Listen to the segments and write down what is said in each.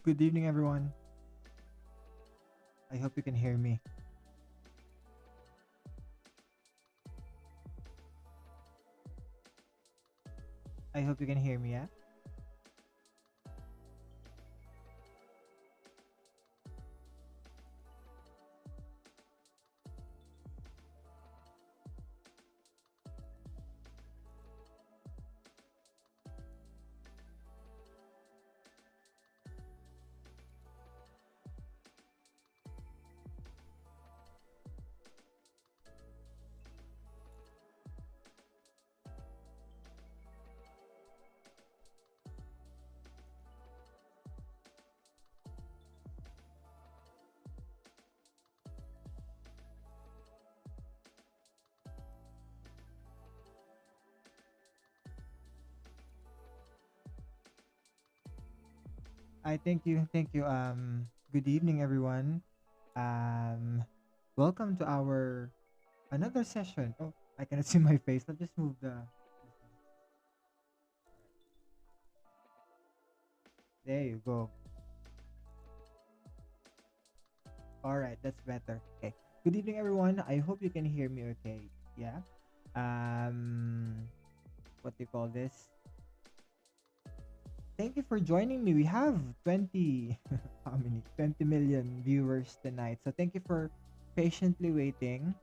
Good evening, everyone. I hope you can hear me. I hope you can hear me, yeah? I thank you. Thank you. Good evening, everyone. Um, Welcome to our another session. Oh, I cannot see my face. Let's just move the. There you go. All right, that's better. Okay. Good evening, everyone. I hope you can hear me. Okay. Yeah. Um, what do you call this? Thank you for joining me. We have 20, how many? 20 million viewers tonight. So thank you for patiently waiting.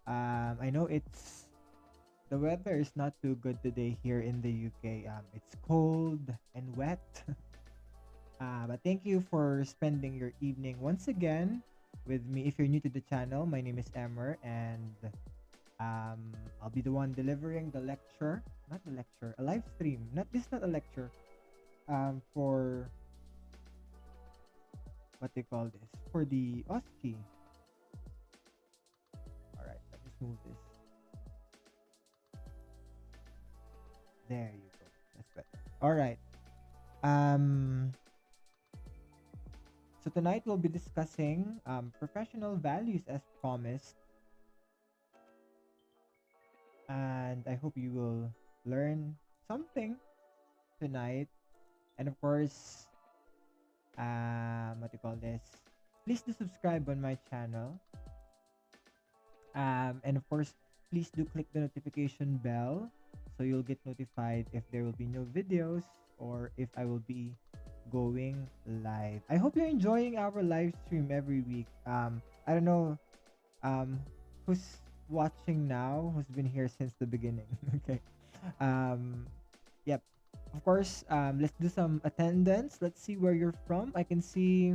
I know the weather is not too good today here in the UK. It's cold and wet. But thank you for spending your evening once again with me. If you're new to the channel, my name is Emer, and I'll be the one delivering the lecture, not the lecture, a live stream. Not a lecture. For what they call this, for the OSCE. All right, let me move this. There you go. That's better. All right. Um. So tonight we'll be discussing professional values as promised, and I hope you will learn something tonight. And of course, what do you call this? Please do subscribe on my channel. And of course, please do click the notification bell so you'll get notified if there will be new videos or if I will be going live. I hope you're enjoying our live stream every week. I don't know um who's watching now, who's been here since the beginning. Okay. Um yep. Of course, let's do some attendance. Let's see where you're from. I can see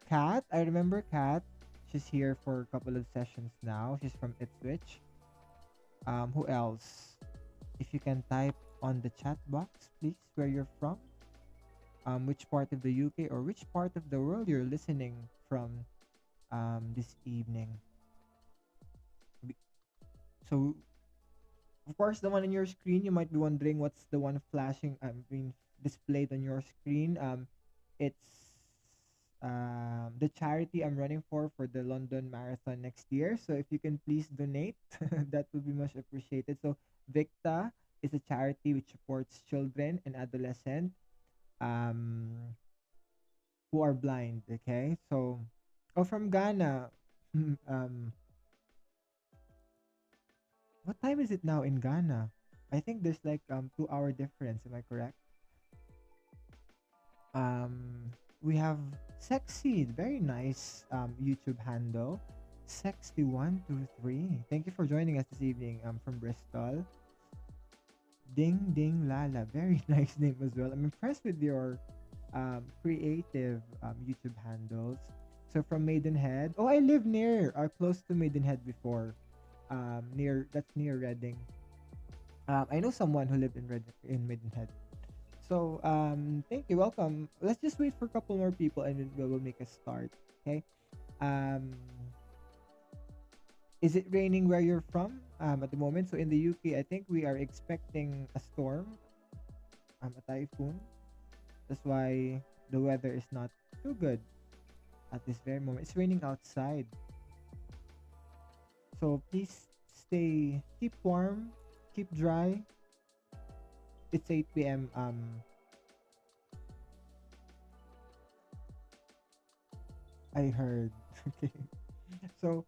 Kat. I remember Kat. She's here for a couple of sessions now. She's from Ipswich. Who else? If you can type on the chat box, please, where you're from, which part of the UK or which part of the world you're listening from this evening. Be- So, of course, the one on your screen, you might be wondering what's the one flashing, being displayed on your screen. It's the charity I'm running for the London Marathon next year. So if you can please donate, that would be much appreciated. So Victa is a charity which supports children and adolescents um, who are blind. Okay, so oh, from Ghana. um, what time is it now in Ghana? I think there's like 2 hour difference. Am I correct? We have Sexy, very nice YouTube handle. Sexy123. Thank you for joining us this evening. From Bristol. Ding Ding Lala, very nice name as well. I'm impressed with your creative YouTube handles. So from Maidenhead. Oh, I live near close to Maidenhead before. Near Reading. I know someone who lived in Maidenhead. So thank you, welcome. Let's just wait for a couple more people and then we will make a start. Okay. Um, is it raining where you're from at the moment? So in the UK, I think we are expecting a storm, a typhoon. That's why the weather is not too good at this very moment. It's raining outside. So please keep warm, keep dry. It's 8 p.m. I heard. Okay. So,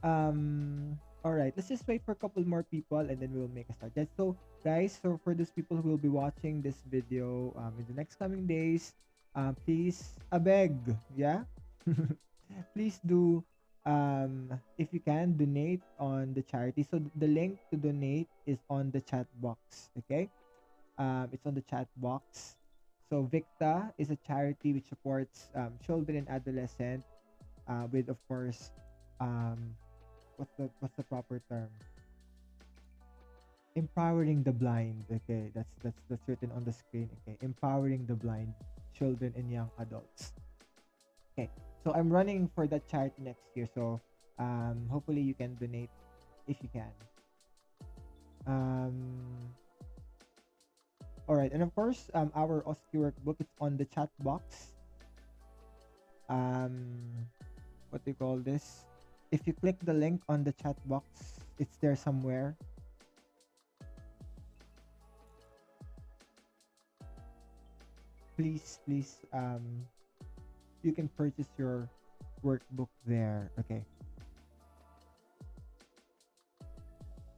all right. Let's just wait for a couple more people, and then we'll make a start. That's so, guys. So for those people who will be watching this video, in the next coming days, please, I beg, yeah, please do, if you can, donate on the charity. So the link to donate is on the chat box. Okay. It's on the chat box. So Victa is a charity which supports children and adolescents with, of course, um, what's the proper term? Empowering the blind. Okay, that's written on the screen. Okay, empowering the blind, children and young adults. Okay, so I'm running for that charity next year. So hopefully you can donate if you can. Um, all right, and of course, our OSCE workbook it's on the chat box. Um, what do you call this? If you click the link on the chat box, it's there somewhere. Please, you can purchase your workbook there. Okay.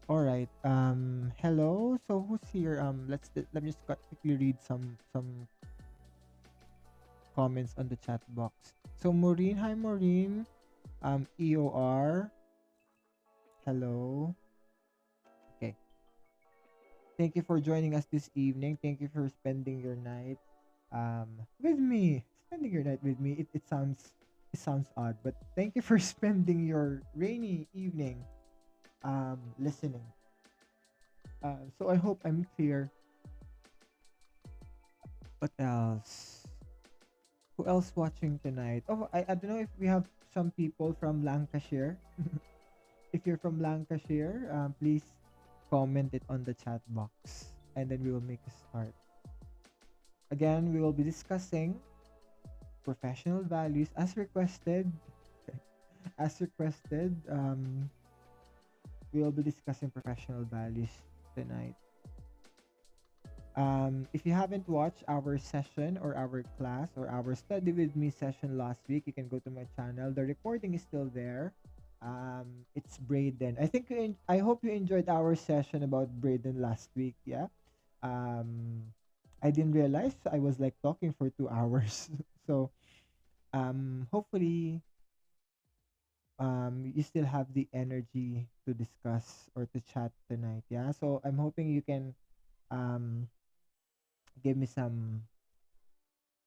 All right. Hello. So who's here? Let me just quickly read some comments on the chat box. So Maureen, hi Maureen. EOR. Hello. Okay. Thank you for joining us this evening. Thank you for spending your night with me. Spending your night with me. It sounds odd, but thank you for spending your rainy evening listening. So I hope I'm clear. What else? Who else watching tonight? Oh, I don't know if we have some people from Lancashire. If you're from Lancashire, please comment it on the chat box, and then we will make a start. Again, we will be discussing professional values as requested. As requested, we will be discussing professional values tonight. If you haven't watched our session or our class or our study with me session last week, you can go to my channel. The recording is still there. It's Braden. I hope you enjoyed our session about Braden last week. Yeah. Um, I didn't realize I was like talking for 2 hours. So hopefully you still have the energy to discuss or to chat tonight. Yeah. So I'm hoping you can um give me some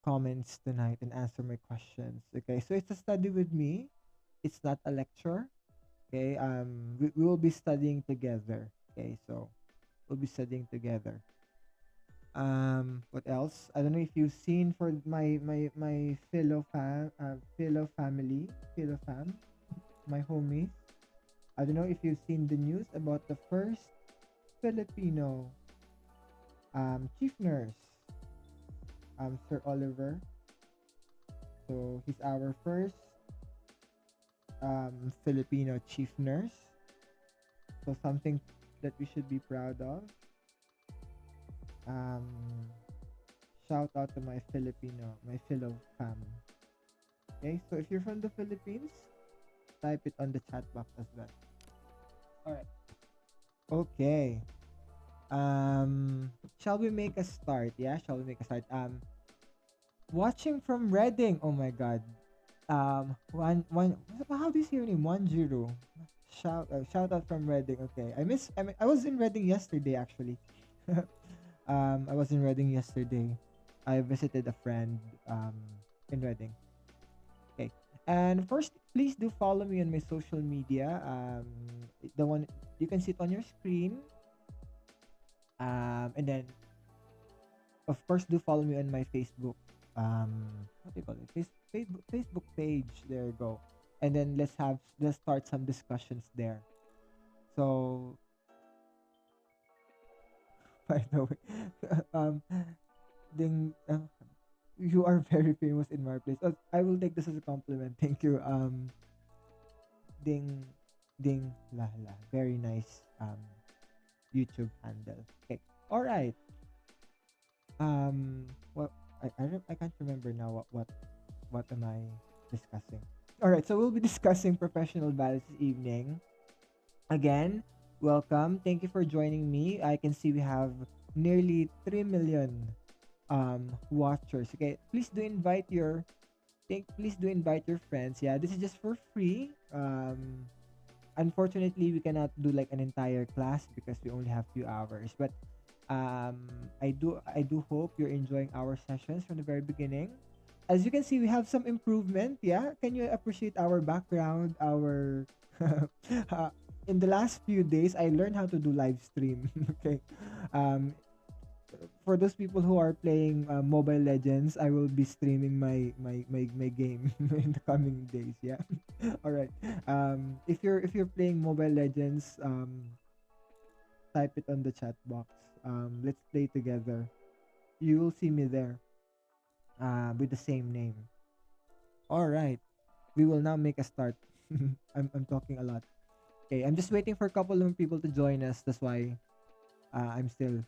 comments tonight and answer my questions. Okay, so it's a study with me. It's not a lecture. Okay, we will be studying together. Okay, so we'll be studying together. What else? I don't know if you've seen for my fellow family, fellow fam, my homies. I don't know if you've seen the news about the first Filipino chief nurse, Sir Oliver. So he's our first Filipino chief nurse. So something that we should be proud of. Um, Shout out to my fellow fam. Okay, so if you're from the Philippines, type it on the chat box as well. All right. Okay. Shall we make a start? Yeah, shall we make a start? Watching from Reading. Oh my God. One. How do you say your name? 10. Shout out from Reading. Okay. I was in Reading yesterday actually. I was in Reading yesterday. I visited a friend in Reading. Okay. And first, please do follow me on my social media. The one you can see it on your screen. And then of course do follow me on my Facebook. What do you call it? Facebook page. There you go. And then let's start some discussions there. So by the way, um, ding, you are very famous in my place. I will take this as a compliment. Thank you. Ding, ding, la la. Very nice. YouTube handle. Okay. All right. Well, I can't remember now what am I discussing. All right, so we'll be discussing professional values this evening. Again, welcome. Thank you for joining me. I can see we have nearly 3 million watchers. Okay, please do invite your friends. Yeah, this is just for free. Unfortunately, we cannot do like an entire class because we only have few hours. But um, I do hope you're enjoying our sessions from the very beginning. As you can see, we have some improvement. Yeah, can you appreciate our background? Our uh, in the last few days, I learned how to do live stream. Okay, um, for those people who are playing Mobile Legends, I will be streaming my game in the coming days. Yeah. All right. If you're playing Mobile Legends, type it on the chat box. Let's play together. You will see me there. With the same name. All right. We will now make a start. I'm talking a lot. Okay. I'm just waiting for a couple of people to join us. That's why I'm still.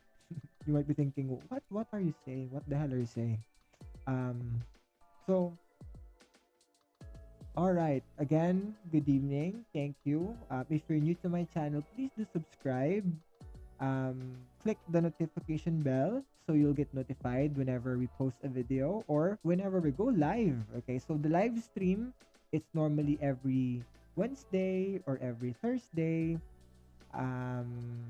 You might be thinking, what are you saying? What the hell are you saying? Um, so, all right. Again, good evening. Thank you. If you're new to my channel, please do subscribe. Click the notification bell so you'll get notified whenever we post a video or whenever we go live. Okay, so the live stream, it's normally every Wednesday or every Thursday. Um,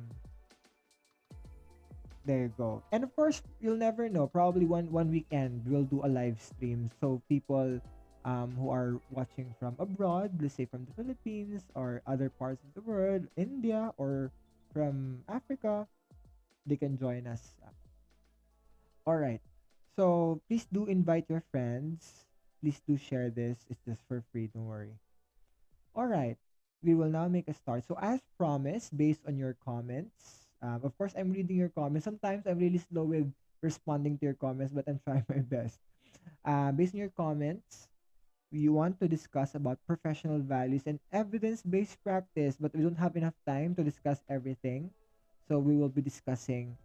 There you go. And of course, you'll never know. Probably one weekend we'll do a live stream. So people who are watching from abroad, let's say from the Philippines or other parts of the world, India or from Africa, they can join us. All right. So please do invite your friends. Please do share this. It's just for free. Don't worry. All right. We will now make a start. So as promised, based on your comments, of course, I'm reading your comments. Sometimes I'm really slow with responding to your comments, but I'm trying my best. Based on your comments, we want to discuss about professional values and evidence-based practice, but we don't have enough time to discuss everything. So we will be discussing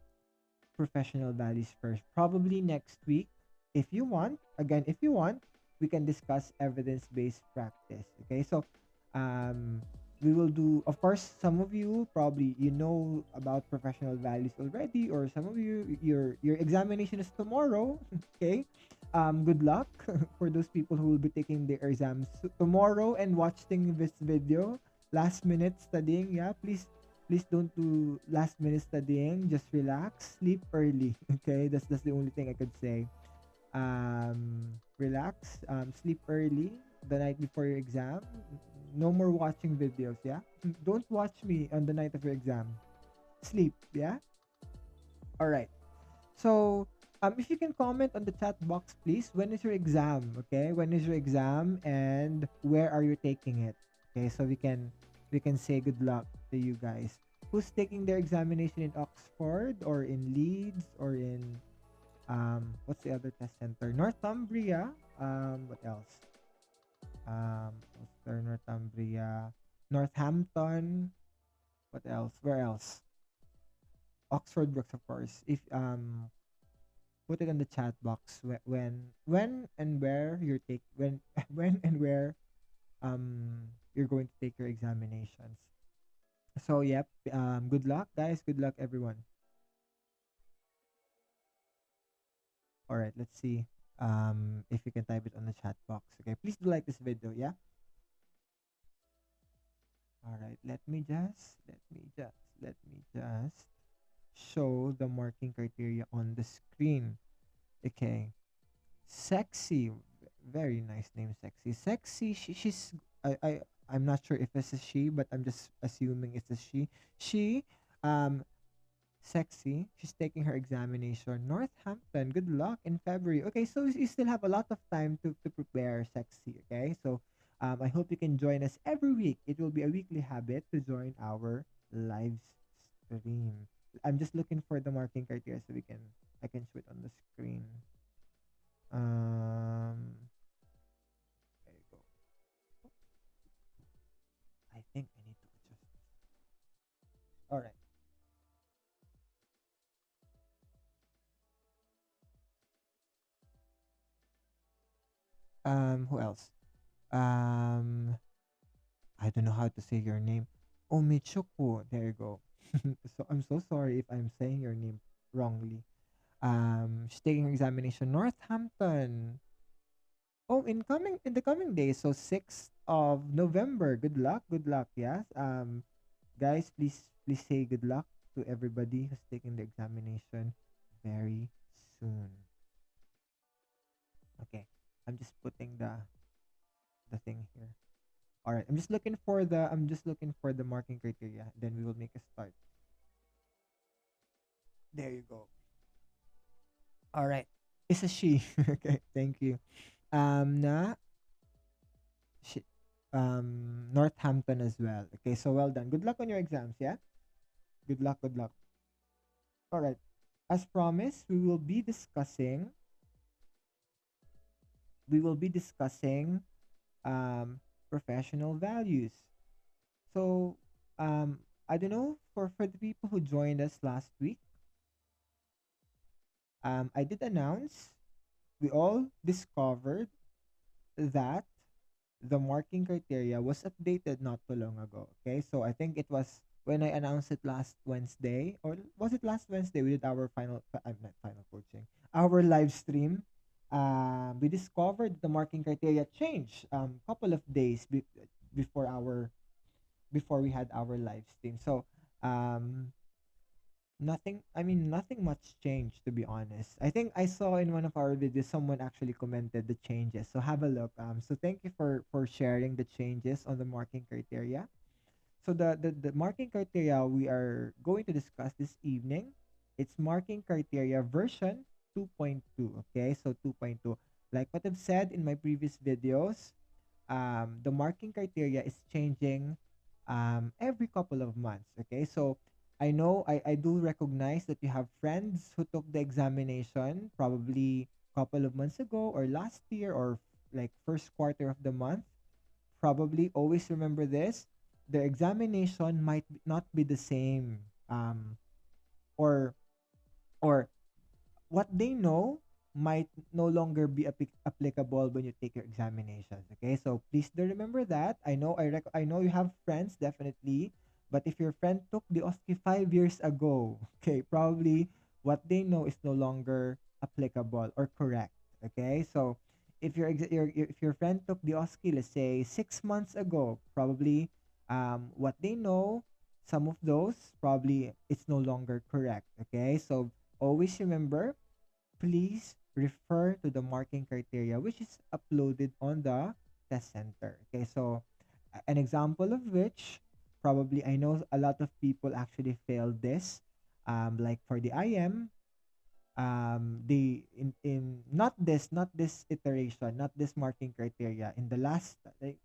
professional values first. Probably next week, if you want. Again, if you want, we can discuss evidence-based practice. Okay, so um, we will do. Of course, some of you probably you know about professional values already, or some of you your examination is tomorrow. Okay, good luck for those people who will be taking their exams tomorrow and watching this video. Last minute studying, yeah, please don't do last minute studying. Just relax, sleep early. Okay, that's the only thing I could say. Relax, sleep early the night before your exam. No more watching videos. Yeah, don't watch me on the night of your exam. Sleep. Yeah. All right. So, if you can comment on the chat box, please. When is your exam? Okay, when is your exam, and where are you taking it? Okay, so we can say good luck to you guys. Who's taking their examination in Oxford or in Leeds or in what's the other test center? Northumbria. What else? Ulster, Northumbria, Northampton. What else? Where else? Oxford Brooks, of course. If put it in the chat box when and where you're take when when and where you're going to take your examinations. So yep, good luck guys, good luck everyone. All right, let's see if you can type it on the chat box. Okay, please do like this video. Yeah. All right, let me just show the marking criteria on the screen. Okay. Sexy, very nice name, Sexy. Sexy, she's I'm not sure if it's a she, but I'm just assuming it's a she. She, um, Sexy, she's taking her examination. Northampton, good luck in February. Okay, so you still have a lot of time to prepare, Sexy. Okay, so I hope you can join us every week. It will be a weekly habit to join our live stream. I'm just looking for the marking criteria so I can show it on the screen. Um, there you go. I think I need to adjust. All right. Who else? Um, I don't know how to say your name. Omichuku. There you go. So I'm so sorry if I'm saying your name wrongly. She's taking her examination Northampton. Oh, in the coming days. So 6th of November. Good luck. Good luck. Yes. Guys, please say good luck to everybody who's taking the examination very soon. Okay. I'm just putting the thing here. All right. I'm just looking for the marking criteria. Then we will make a start. There you go. All right. It's a she. Okay. Thank you. Na she, Northampton as well. Okay. So well done. Good luck on your exams. Yeah. Good luck. Good luck. All right. As promised, we will be discussing um professional values. So I don't know for the people who joined us last week. I did announce we all discovered that the marking criteria was updated not too long ago. Okay, so I think it was when I announced it last Wednesday, or was it last Wednesday? We did our I'm not final coaching, our live stream. We discovered the marking criteria changed couple of days before we had our live stream. So um, nothing much changed, to be honest. I think I saw in one of our videos someone actually commented the changes. So have a look. So thank you for sharing the changes on the marking criteria. So the marking criteria we are going to discuss this evening, it's marking criteria version 2.2. Okay, so 2.2. Like what I've said in my previous videos, the marking criteria is changing every couple of months. Okay, so I know I do recognize that you have friends who took the examination probably couple of months ago or last year or like first quarter of the month. Probably always remember this: the examination might not be the same, or or what they know might no longer be applicable when you take your examinations. Okay, so please do remember that. I know you have friends, definitely, but if your friend took the OSCE 5 years ago, okay, probably what they know is no longer applicable or correct. Okay, so if your friend took the OSCE, let's say 6 months ago, probably what they know, some of those probably it's no longer correct. Okay, so always remember, please refer to the marking criteria which is uploaded on the test center. Okay, so an example of which, probably I know a lot of people actually failed this. Like for the IM, in not this iteration, not this marking criteria. In the last like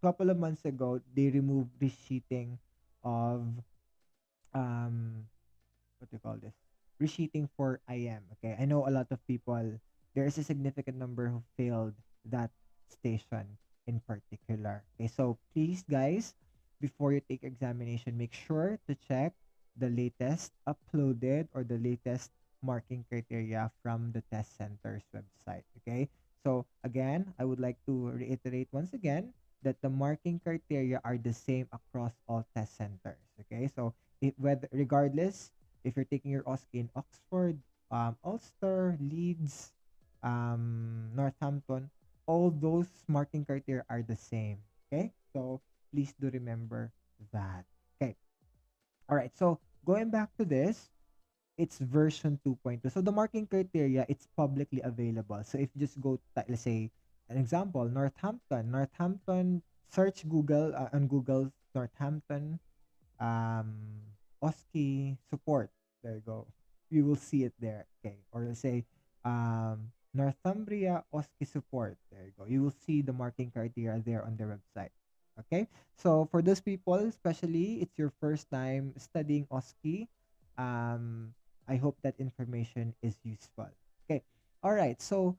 couple of months ago, they removed the sheeting of um what do you call this? Resheeting for IM. Okay, I know a lot of people. There is a significant number who failed that station in particular. Okay, so please, guys, before you take examination, make sure to check the latest uploaded or the latest marking criteria from the test center's website. Okay, so again, I would like to reiterate once again that the marking criteria are the same across all test centers. Okay, so whether regardless if you're taking your OSCE in Oxford, Ulster, Leeds, Northampton, all those marking criteria are the same. Okay, so please do remember that. Okay, all right. So going back to this, it's version 2.2. So the marking criteria, it's publicly available. So if you just go, let's say, an example, Northampton, search Google on Google Northampton um OSCE support. There you go. You will see it there. Okay. Or let's say Northumbria OSCE support. There you go. You will see the marking criteria there on their website. Okay. So for those people, especially it's your first time studying OSCE, I hope that information is useful. Okay. All right. So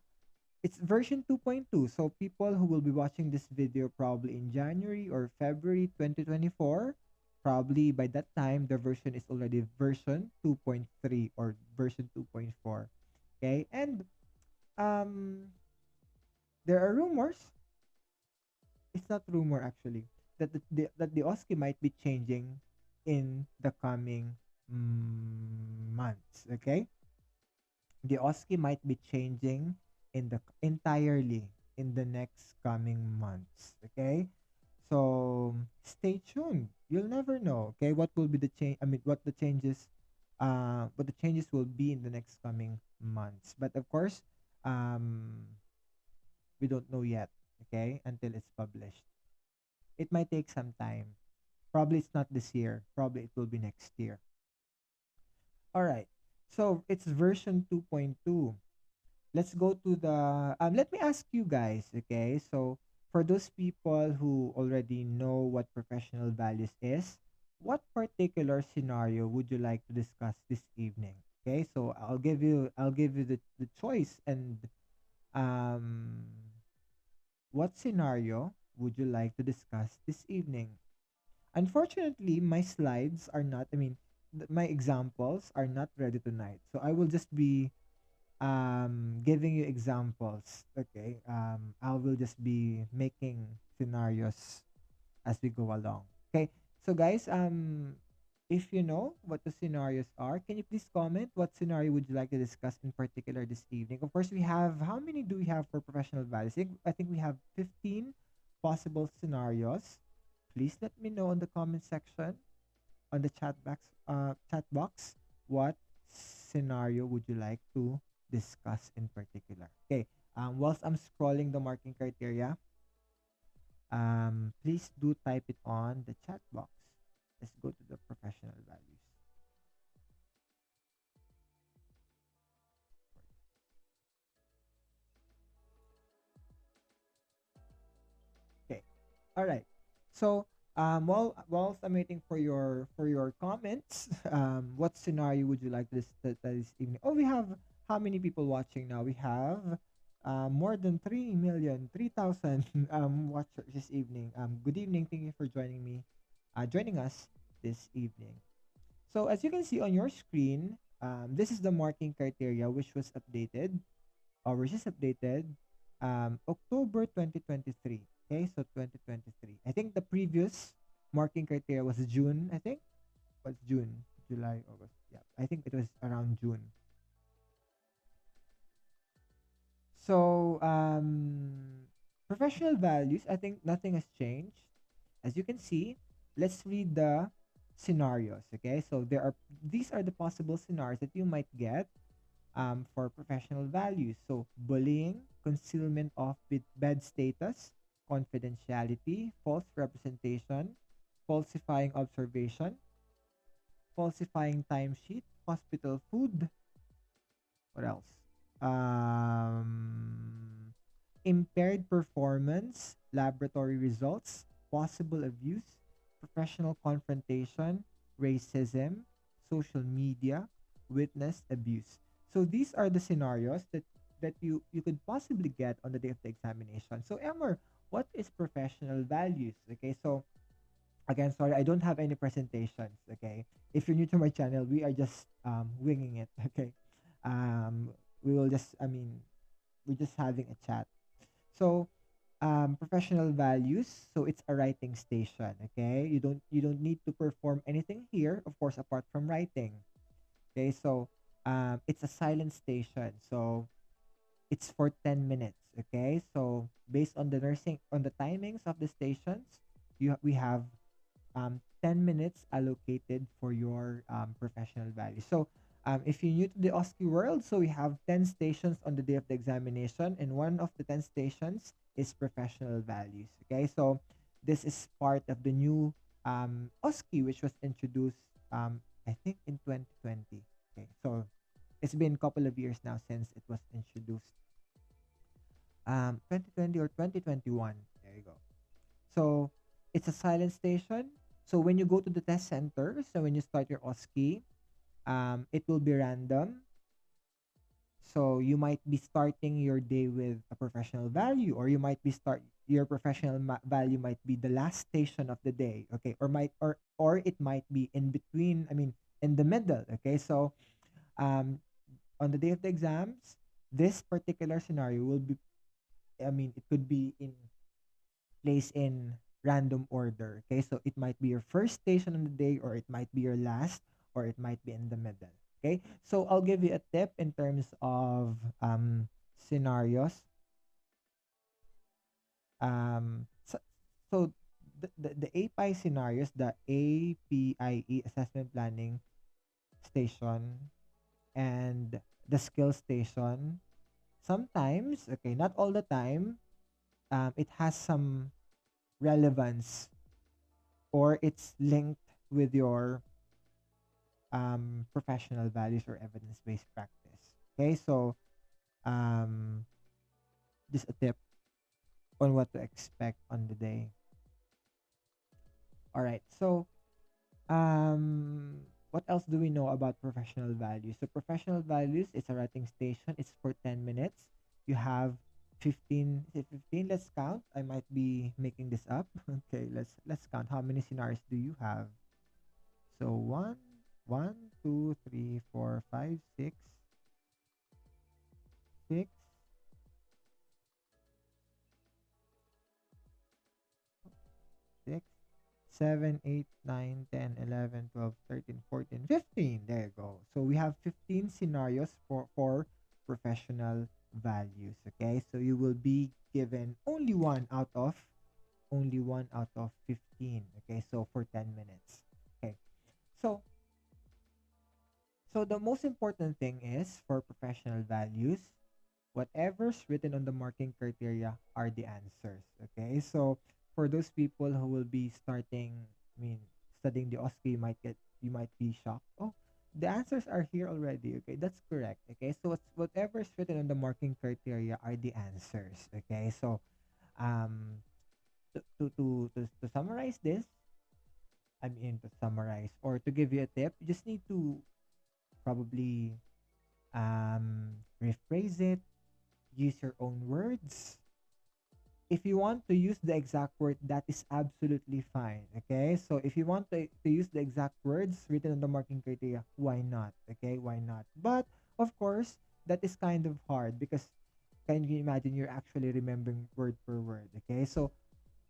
it's version 2.2. So people who will be watching this video probably in January or February 2024, probably by that time the version is already version 2.3 or version 2.4. Okay? And um there are rumors. it's not rumor actually, that that the OSCE might be changing in the coming months. Okay, the OSCE might be changing in the entirely in the next coming months. Okay, so stay tuned. You'll never know. Okay, what will be the change? I mean, what the changes will be in the next coming months. But of course, um, we don't know yet. Okay, until it's published. It might take some time. Probably it's not this year. Probably it will be next year. All right. So it's version 2.2. Let's go to the let me ask you guys, okay? So for those people who already know what professional values is, what particular scenario would you like to discuss this evening? Okay? So I'll give you the choice, and um what scenario would you like to discuss this evening? Unfortunately, my slides are not, I mean, my examples are not ready tonight. So I will just be giving you examples. Okay. I will just be making scenarios as we go along. Okay. So guys, if you know what the scenarios are, can you please comment what scenario would you like to discuss in particular this evening? Of course, we have, how many do we have for professional values? I think we have 15 possible scenarios. Please let me know in the comment section, on the chat box, what scenario would you like to discuss in particular? Okay. Whilst I'm scrolling the marking criteria, please do type it on the chat box. Let's go to the professional values. Okay. All right. So, whilst I'm waiting for your comments, what scenario would you like this evening? Oh, we have, how many people watching now? We have more than 3,000,000 watchers this evening. Good evening. Thank you for joining us this evening. So as you can see on your screen, this is the marking criteria which was updated, or which is updated October 2023. Okay, so 2023. I think the previous marking criteria was June, I think. Was June, July, August. Yeah, I think it was around June. So, professional values, I think nothing has changed. As you can see, let's read the scenarios. Okay, so these are the possible scenarios that you might get for professional values. So, bullying, concealment of bed status, confidentiality, false representation, falsifying observation, falsifying timesheet, hospital food. What else? Impaired performance, laboratory results, possible abuse, professional confrontation, racism, social media, witness abuse. So these are the scenarios that you could possibly get on the day of the examination. So Emmer, what is professional values? Okay, so again, sorry, I don't have any presentations. Okay, if you're new to my channel, we are just winging it. Okay, um, we will just, I mean, we're just having a chat. So, professional values. So it's a writing station. Okay, you don't need to perform anything here, of course, apart from writing. Okay, so it's a silent station. So it's for 10 minutes. Okay, so based on the nursing on the timings of the stations, we have 10 minutes allocated for your professional value. So, if you're new to the OSCE world, so we have 10 stations on the day of the examination, and one of the 10 stations is professional values. Okay, so this is part of the new OSCE, which was introduced, I think, in 2020. Okay, so it's been a couple of years now since it was introduced. 2020 or 2021. There you go. So it's a silent station. So when you go to the test center, so when you start your OSCE, it will be random. So you might be starting your day with a professional value, or you might be start your professional value might be the last station of the day. Okay, or it might be in between. I mean, in the middle. Okay, so um, on the day of the exams, this particular scenario will be. I mean, it could be in placed in random order. Okay, so it might be your first station on the day, or it might be your last, or it might be in the middle. Okay, so I'll give you a tip in terms of scenarios. So the API scenarios, the APIE assessment planning station, and the skill station, sometimes, okay, not all the time, it has some relevance, or it's linked with your professional values or evidence-based practice. Okay, so um, just a tip on what to expect on the day. All right, so what else do we know about professional values? So professional values, it's a writing station. It's for 10 minutes. You have 15, is it 15? Let's count. I might be making this up. Okay, let's count. How many scenarios do you have? So one, two, three, four, five, six, 6, 7, 8, 9, 10, 11, 12, 13, 14, 15. There you go. So we have 15 scenarios for professional values. Okay, so you will be given only one out of 15. Okay, so for 10 minutes. Okay, so the most important thing is for professional values, whatever's written on the marking criteria are the answers. Okay, so for those people who will be starting, I mean, studying the OSCE, you might be shocked. Oh, the answers are here already. Okay, that's correct. Okay, so whatever's written on the marking criteria are the answers. Okay, so um, to summarize this, I mean, to summarize or to give you a tip, you just need to probably rephrase it, use your own words. If you want to use the exact word, that is absolutely fine. Okay, so if you want to use the exact words written on the marking criteria, why not? Okay, why not? But of course, that is kind of hard because can you imagine you're actually remembering word per word? Okay, so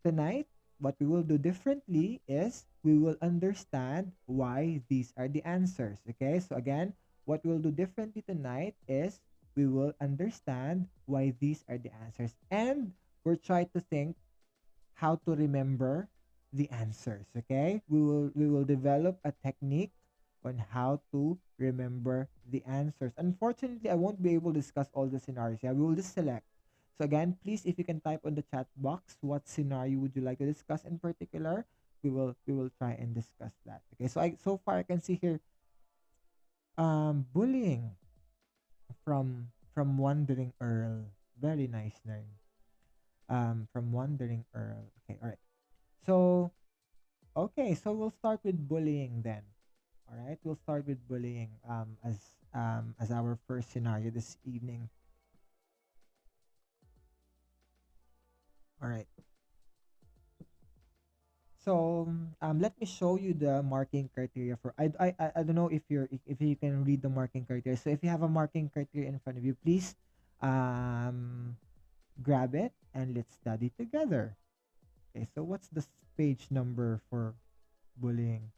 tonight, what we will do differently is we will understand why these are the answers. Okay, so again, what we'll do differently tonight is we will understand why these are the answers, and we'll try to think how to remember the answers. Okay, we will develop a technique on how to remember the answers. Unfortunately, I won't be able to discuss all the scenarios. Yeah, we will just select. So again, please, if you can type on the chat box what scenario would you like to discuss in particular, we will try and discuss that. Okay, so so far I can see here bullying from Wandering Earl. Very nice name. From Wandering Earl. Okay, all right. So okay, so we'll start with bullying then. All right, we'll start with bullying as our first scenario this evening. All right. So let me show you the marking criteria for. I don't know if if you can read the marking criteria. So if you have a marking criteria in front of you, please um grab it and let's study together. Okay. So what's the page number for bullying?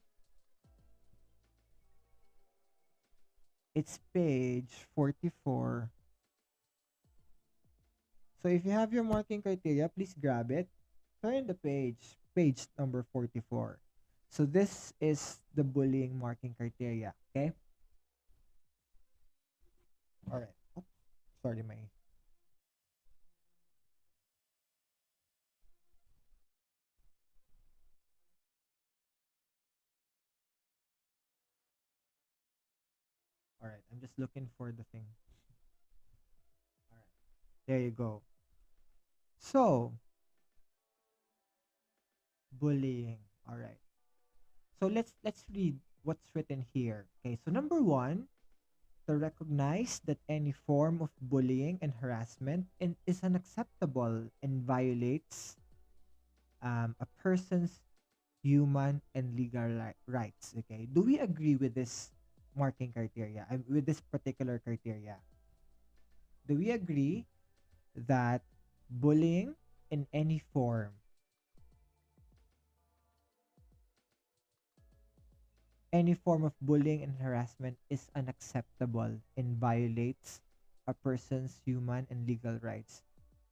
It's page 44. So if you have your marking criteria, please grab it. Turn the page number 44. So this is the bullying marking criteria. Okay. All right. Oops, sorry, my. All right. I'm just looking for the thing. All right. There you go. So bullying. All right. So let's read what's written here. Okay. So number one, to recognize that any form of bullying and harassment is unacceptable and violates a person's human and legal rights. Okay, do we agree with this marking criteria? With this particular criteria, do we agree that bullying in any form? Any form of bullying and harassment is unacceptable and violates a person's human and legal rights.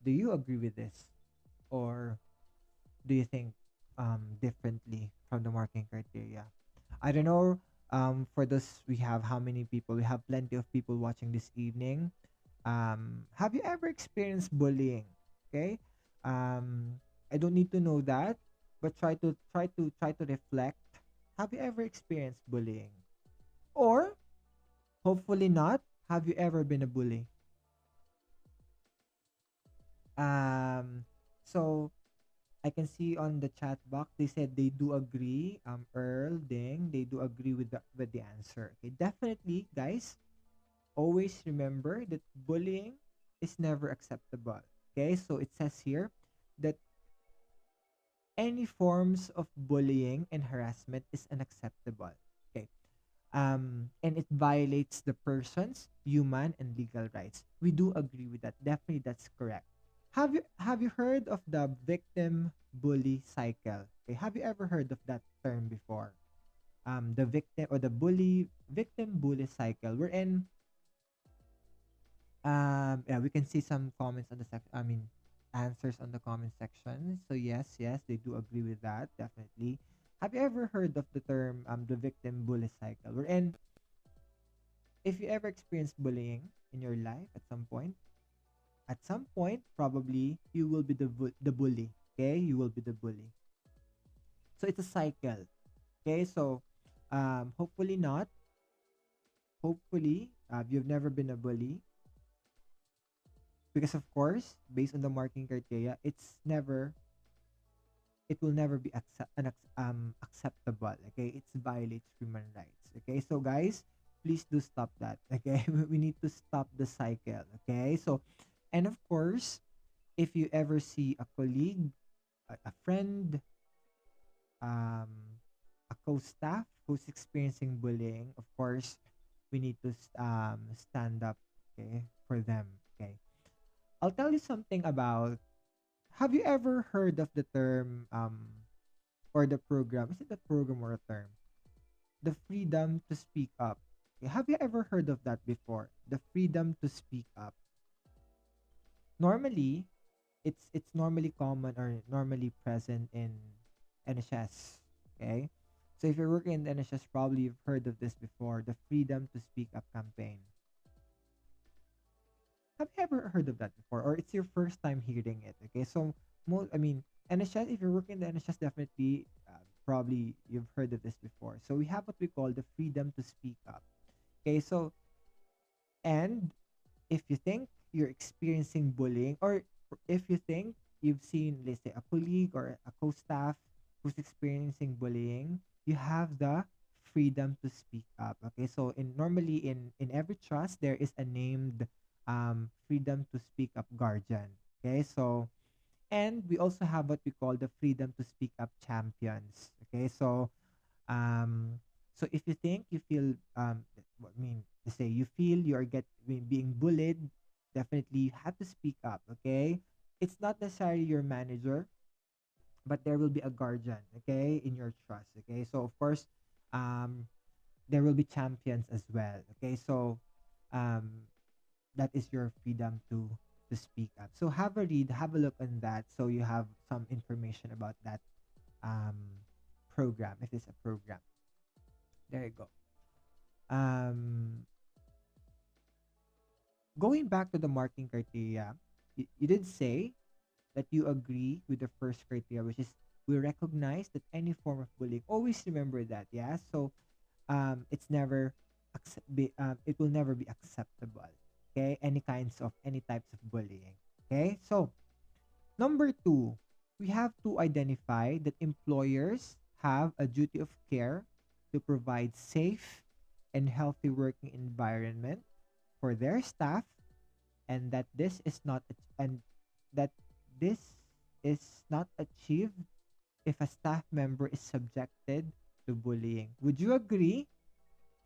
Do you agree with this? Or do you think differently from the marking criteria? I don't know. For this, we have how many people? We have plenty of people watching this evening. Have you ever experienced bullying? Okay. Um, I don't need to know that, but try to reflect. Have you ever experienced bullying? Or hopefully not. Have you ever been a bully? Um, so I can see on the chat box they said they do agree. Earl, Ding, they do agree with the answer. Okay, definitely, guys. Always remember that bullying is never acceptable. Okay, so it says here that any forms of bullying and harassment is unacceptable. Okay, and it violates the person's human and legal rights. We do agree with that. Definitely, that's correct. Have you heard of the victim bully cycle? Okay, have you ever heard of that term before? The victim or the victim bully cycle. We're in yeah, we can see some comments on the answers on the comment section. So yes, they do agree with that, definitely. Have you ever heard of the term the victim bully cycle? We're in if you ever experienced bullying in your life at some point probably you will be the bully. Okay, you will be the bully. So it's a cycle. Okay, so hopefully not. Hopefully you've never been a bully, because of course based on the marking criteria it will never be acceptable. Okay, it violates human rights. Okay, so guys, please do stop that. Okay, we need to stop the cycle. Okay, so and of course if you ever see a colleague, a friend, um, a co-staff who's experiencing bullying, of course, we need to stand up, okay, for them. Okay, I'll tell you something about. Have you ever heard of the term or the program? Is it a program or a term? The freedom to speak up. Okay, have you ever heard of that before? The freedom to speak up. Normally, it's normally common or normally present in NHS. Okay, so if you're working in the NHS, probably you've heard of this before, the Freedom to Speak Up campaign. Have you ever heard of that before, or it's your first time hearing it? Okay, so NHS. If you're working in the NHS, definitely, probably you've heard of this before. So we have what we call the Freedom to Speak Up. Okay, so and if you think you're experiencing bullying, or if you think you've seen, let's say, a colleague or a co-staff who's experiencing bullying, you have the freedom to speak up. Okay, so in normally in every trust there is a named freedom to speak up guardian. Okay, so and we also have what we call the freedom to speak up champions. Okay, um, so if you think you feel, to say you feel you are being bullied, definitely you have to speak up. Okay, it's not necessarily your manager, but there will be a guardian. Okay, in your trust. Okay, so of course, um, there will be champions as well. Okay, so um, that is your freedom to speak up. So have a read, have a look on that, so you have some information about that um program, if it's a program. There you go. Um, Going back to the marking criteria, you did say that you agree with the first criteria, which is we recognize that any form of bullying. Always remember that, yeah. So it's never it will never be acceptable. Okay, any types of bullying. Okay, so number two, we have to identify that employers have a duty of care to provide safe and healthy working environment for their staff, and that this is not achieved if a staff member is subjected to bullying. Would you agree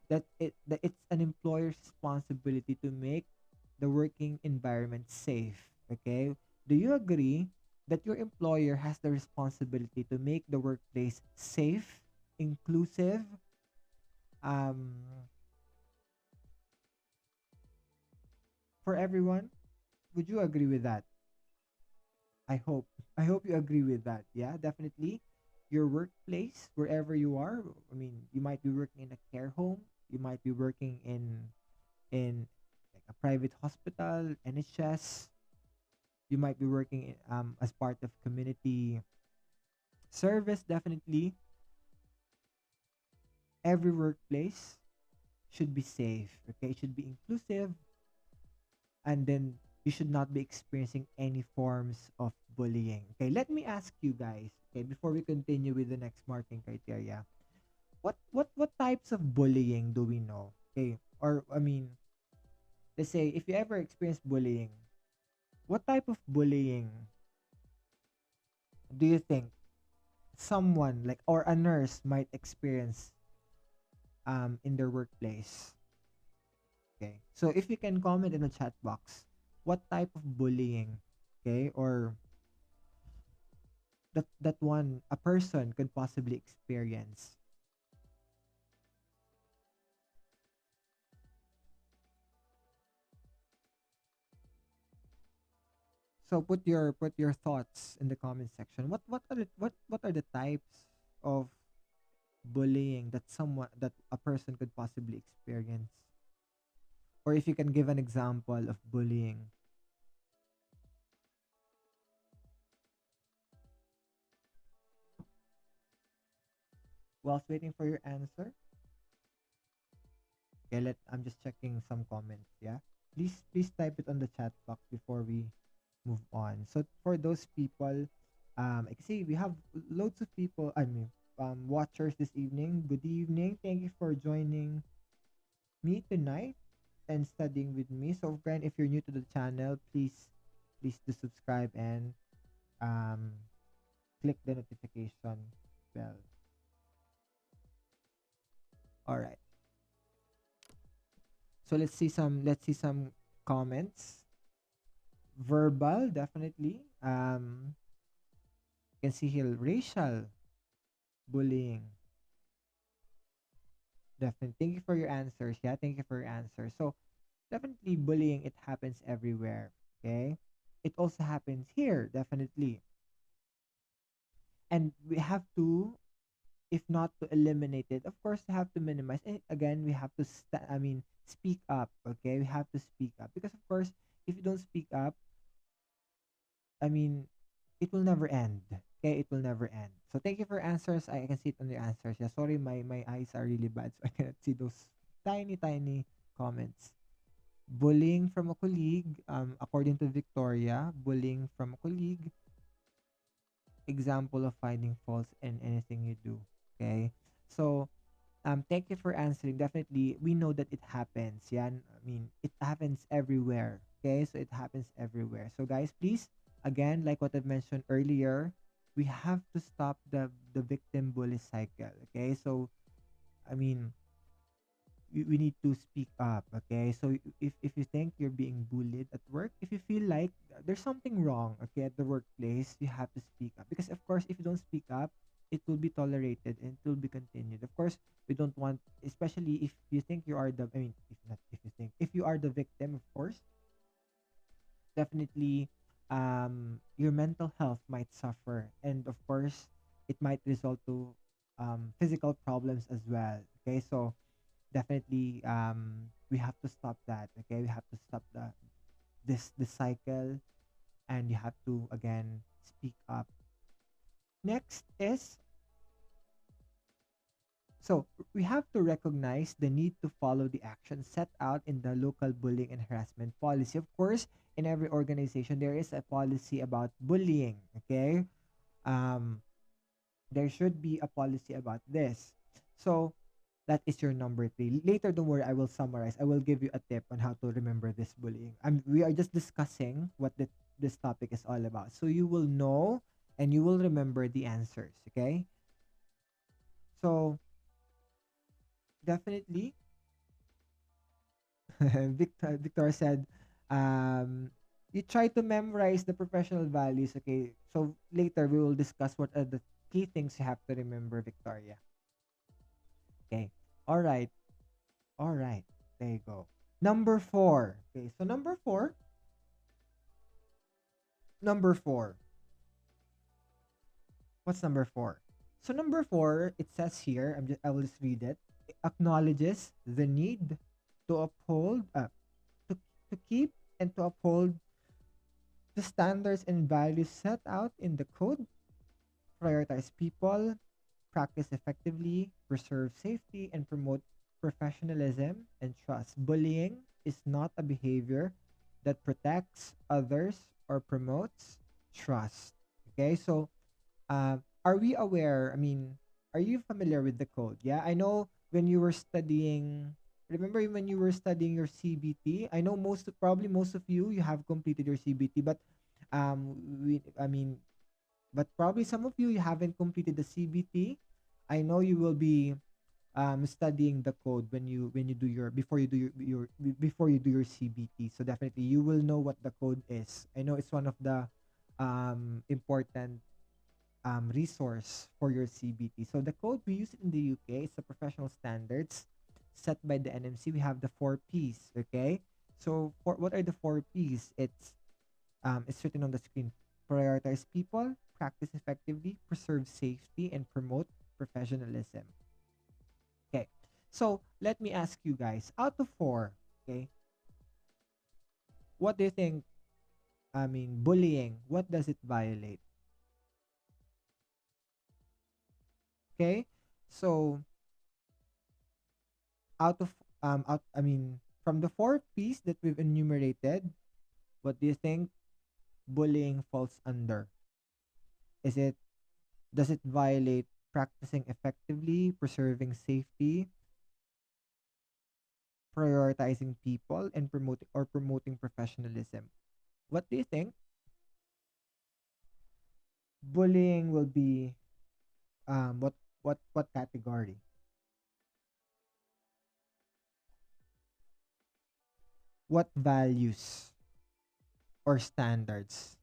that it's an employer's responsibility to make the working environment safe? Okay, do you agree that your employer has the responsibility to make the workplace safe, inclusive, Um, for everyone, would you agree with that? I hope. I hope you agree with that. Yeah, definitely. Your workplace, wherever you are. I mean, you might be working in a care home. You might be working in like a private hospital, NHS. You might be working as part of community service. Definitely, every workplace should be safe. Okay, it should be inclusive, and then you should not be experiencing any forms of bullying. Okay, let me ask you guys, okay, before we continue with the next marking criteria, what types of bullying do we know? Okay, or I mean, let's say if you ever experience bullying, what type of bullying do you think someone like or a nurse might experience in their workplace? Okay, so if you can comment in the chat box, what type of bullying, okay, or that one a person could possibly experience. So put your thoughts in the comment section. What are the types of bullying that someone that a person could possibly experience? Or if you can give an example of bullying. Whilst waiting for your answer, okay, I'm just checking some comments, yeah? Please type it on the chat box before we move on. So for those people, I can see we have loads of people, I mean, watchers this evening. Good evening. Thank you for joining me tonight and studying with me. So friend, if you're new to the channel, please do subscribe and um click the notification bell. All right. So let's see some comments. Verbal, definitely. You can see here racial bullying. Definitely. Thank you for your answers. Yeah, thank you for your answers. So definitely bullying, it happens everywhere. Okay. It also happens here, definitely. And we have to, if not to eliminate it, of course, we have to minimize. And again, we have to, speak up. Okay, we have to speak up because, of course, if you don't speak up, I mean, it will never end. Okay, it will never end. So thank you for answers. I can see it on the answers. Yeah, sorry, my eyes are really bad, so I cannot see those tiny comments. Bullying from a colleague, according to Victoria, bullying from a colleague, example of finding faults in anything you do. Okay, so thank you for answering. Definitely, we know that it happens. Yeah, I mean, it happens everywhere. Okay, so it happens everywhere. So guys, please, again, like what I mentioned earlier, we have to stop the victim bully cycle. Okay, so I mean, we need to speak up. Okay, so if you think you're being bullied at work, if you feel like there's something wrong, okay, at the workplace, you have to speak up, because of course if you don't speak up, it will be tolerated and it will be continued. Of course, we don't want, especially if you think you are the, I mean, if not, if you think, if you are the victim, of course, definitely your mental health might suffer, and of course it might result to physical problems as well. Okay, so definitely we have to stop that. Okay, we have to stop this cycle, and you have to again speak up. Next is, so we have to recognize the need to follow the actions set out in the local bullying and harassment policy. Of course, in every organization there is a policy about bullying. Okay, um there should be a policy about this. So that is your number three. Later, don't worry, I will summarize. I will give you a tip on how to remember this bullying. We are just discussing what this topic is all about. So you will know and you will remember the answers. Okay. So definitely, Victor said, you try to memorize the professional values. Okay. So later we will discuss what are the key things you have to remember, Victoria. Okay. All right. All right. There you go. Number four. Okay. So number four. What's number four? So number four, it says here, I will just read it. It acknowledges the need to uphold, to, to keep and to uphold the standards and values set out in the code, prioritize people, practice effectively, preserve safety, and promote professionalism and trust. Bullying is not a behavior that protects others or promotes trust. Okay, so are we aware? I mean, are you familiar with the code? Yeah, I know when you were studying. Remember when you were studying your CBT? I know probably most of you have completed your CBT, but I mean, but probably some of you haven't completed the CBT. I know you will be studying the code when you do your before you do your CBT. So definitely you will know what the code is. I know it's one of the important resource for your CBT. So the code we use in the UK is the professional standards set by the NMC. We have the four P's. Okay, so for what are the four P's? It's written on the screen. Prioritize people, practice effectively, preserve safety, and promote professionalism. Okay, so let me ask you guys. Out of four, okay, what do you think? I mean, bullying. What does it violate? Okay, so out of out I mean from the four P's that we've enumerated, what do you think bullying falls under? Is it Does it violate practicing effectively, preserving safety, prioritizing people, and promoting professionalism? What do you think bullying will be? What category? What values or standards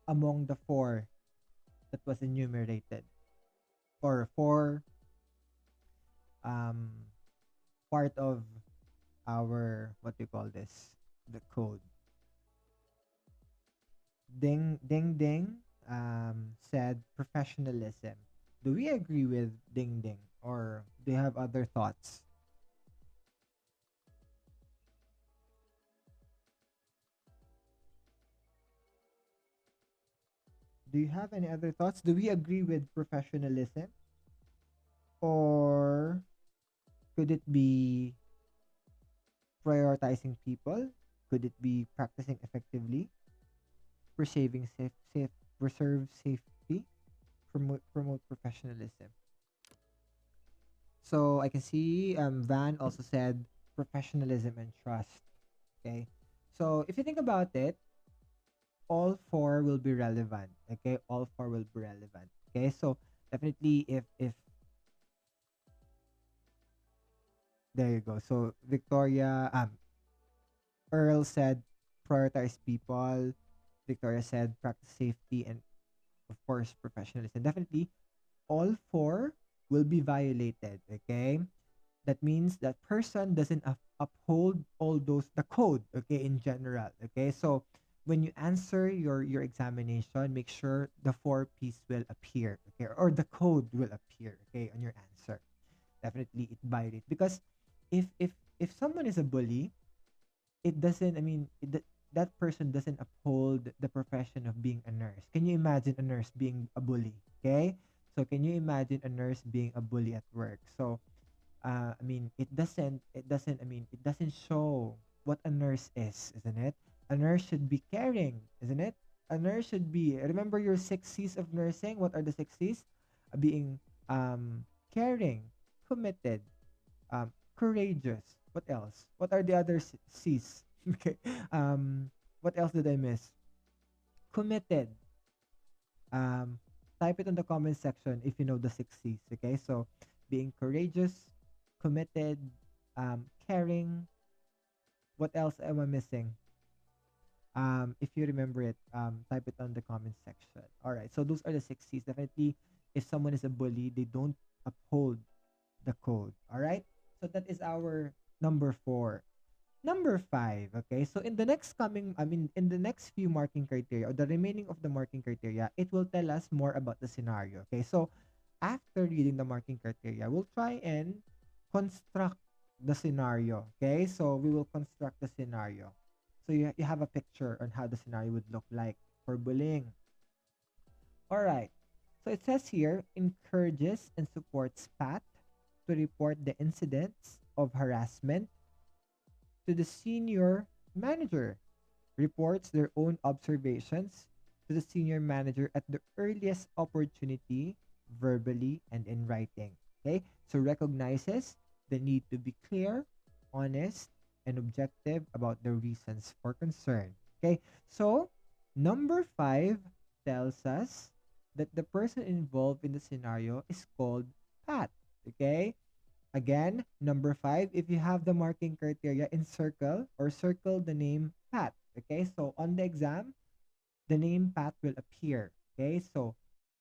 among the four that was enumerated, or four um part of our, what do you call this, the code? Ding said professionalism. Do we agree with Ding Ding, or do you have other thoughts? Do you have any other thoughts? Do we agree with professionalism, or could it be prioritizing people? Could it be practicing effectively, preserving preserve safety, promote professionalism? So I can see Van also said professionalism and trust. Okay. So if you think about it, all four will be relevant. Okay. All four will be relevant. Okay. So definitely if there you go. So Victoria, Earl said prioritize people. Victoria said practice safety and of course professionalism. Definitely all four will be violated. Okay. That means that person doesn't uphold all those, the code, okay, in general. Okay, so when you answer your examination, make sure the four P's will appear, okay, or the code will appear, okay, on your answer. Definitely it violates, because if someone is a bully, it doesn't, I mean, that person doesn't uphold the profession of being a nurse. Can you imagine a nurse being a bully? Okay, so can you imagine a nurse being a bully at work? So I mean, it doesn't show what a nurse is, isn't it? A nurse should be caring, isn't it? A nurse should be, remember your six C's of nursing. What are the six C's? Being caring, committed, courageous. What else? What are the other C's? Okay. What else did I miss? Committed. Um, type it in the comment section if you know the six C's. Okay. So being courageous, committed, caring. What else am I missing? If you remember it, type it on the comment section. All right. So those are the six C's. Definitely, if someone is a bully, they don't uphold the code. All right. So that is our number four. Number five. Okay. So in the next coming, I mean, in the next few marking criteria or the remaining of the marking criteria, it will tell us more about the scenario. Okay. So after reading the marking criteria, we'll try and construct the scenario. Okay. So we will construct the scenario. So you have a picture on how the scenario would look like for bullying. All right. So it says here encourages and supports Pat to report the incidents of harassment to the senior manager, reports their own observations to the senior manager at the earliest opportunity, verbally and in writing. Okay? So recognizes the need to be clear, honest, and objective about the reasons for concern. Okay? So number five tells us that the person involved in the scenario is called Pat. Okay? Again, number five, if you have the marking criteria, encircle or circle the name Pat. Okay, so on the exam, the name Pat will appear. Okay, so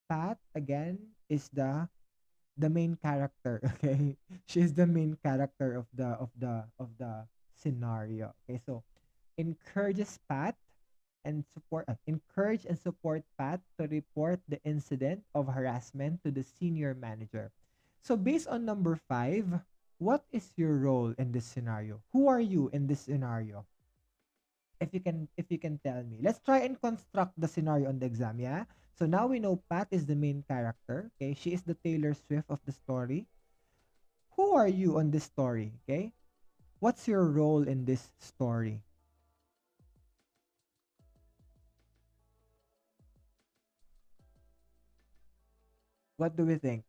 Pat again is the main character. Okay, she's the main character of the scenario. Okay, so encourages Pat and support encourage and support Pat to report the incident of harassment to the senior manager. So based on number five, what is your role in this scenario? Who are you in this scenario? If you can tell me. Let's try and construct the scenario on the exam, yeah? So now we know Pat is the main character, okay? She is the Taylor Swift of the story. Who are you on this story, okay? What's your role in this story? What do we think?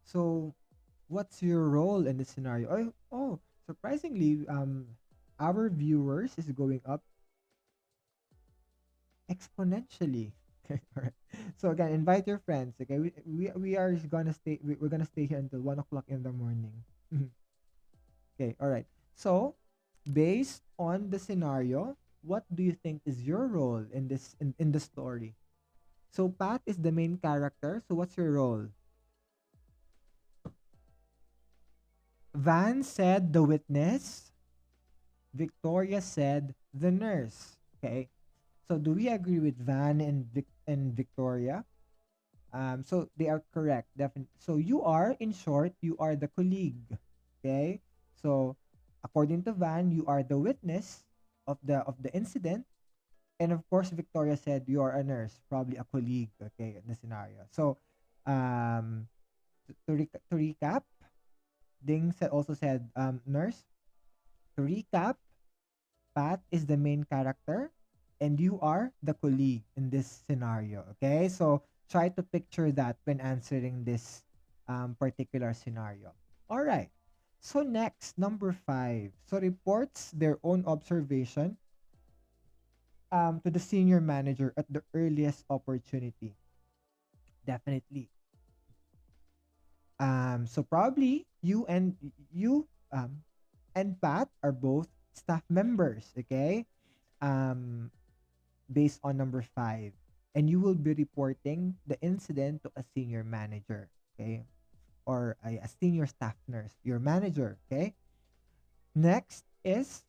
So what's your role in this scenario? Oh, surprisingly, our viewers is going up exponentially. Okay, all right. So again, invite your friends. Okay, we are gonna stay. We're gonna stay here until 1 o'clock in the morning. Okay, all right. So, based on the scenario, what do you think is your role in this in the story? So Pat is the main character. So what's your role? Van said the witness. Victoria said the nurse. Okay. So do we agree with Van and Victoria? So they are correct. Definitely. So you are, in short, you are the colleague. Okay. So according to Van, you are the witness of the incident, and of course, Victoria said you are a nurse, probably a colleague. Okay, in the scenario. So, um, to recap, Ding said also said nurse. To recap, Pat is the main character and you are the colleague in this scenario. Okay, so try to picture that when answering this particular scenario. All right. So next, number five. So reports their own observation to the senior manager at the earliest opportunity. Definitely. So probably you and Pat are both staff members. Okay. Um, based on number five. And you will be reporting the incident to a senior manager, okay? Or a senior staff nurse, your manager, okay? Next is,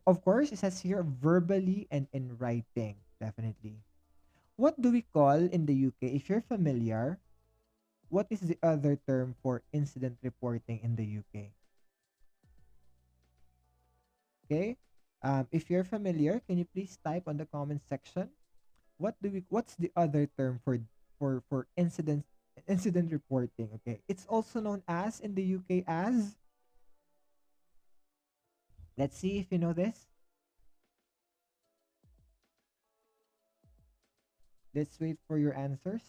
of course, it says here verbally and in writing, definitely. What do we call in the UK, if you're familiar, what is the other term for incident reporting in the UK? Okay? If you're familiar, can you please type on the comment section? What's the other term for incident reporting? Okay, it's also known as in the UK as, let's see if you know this. Let's wait for your answers.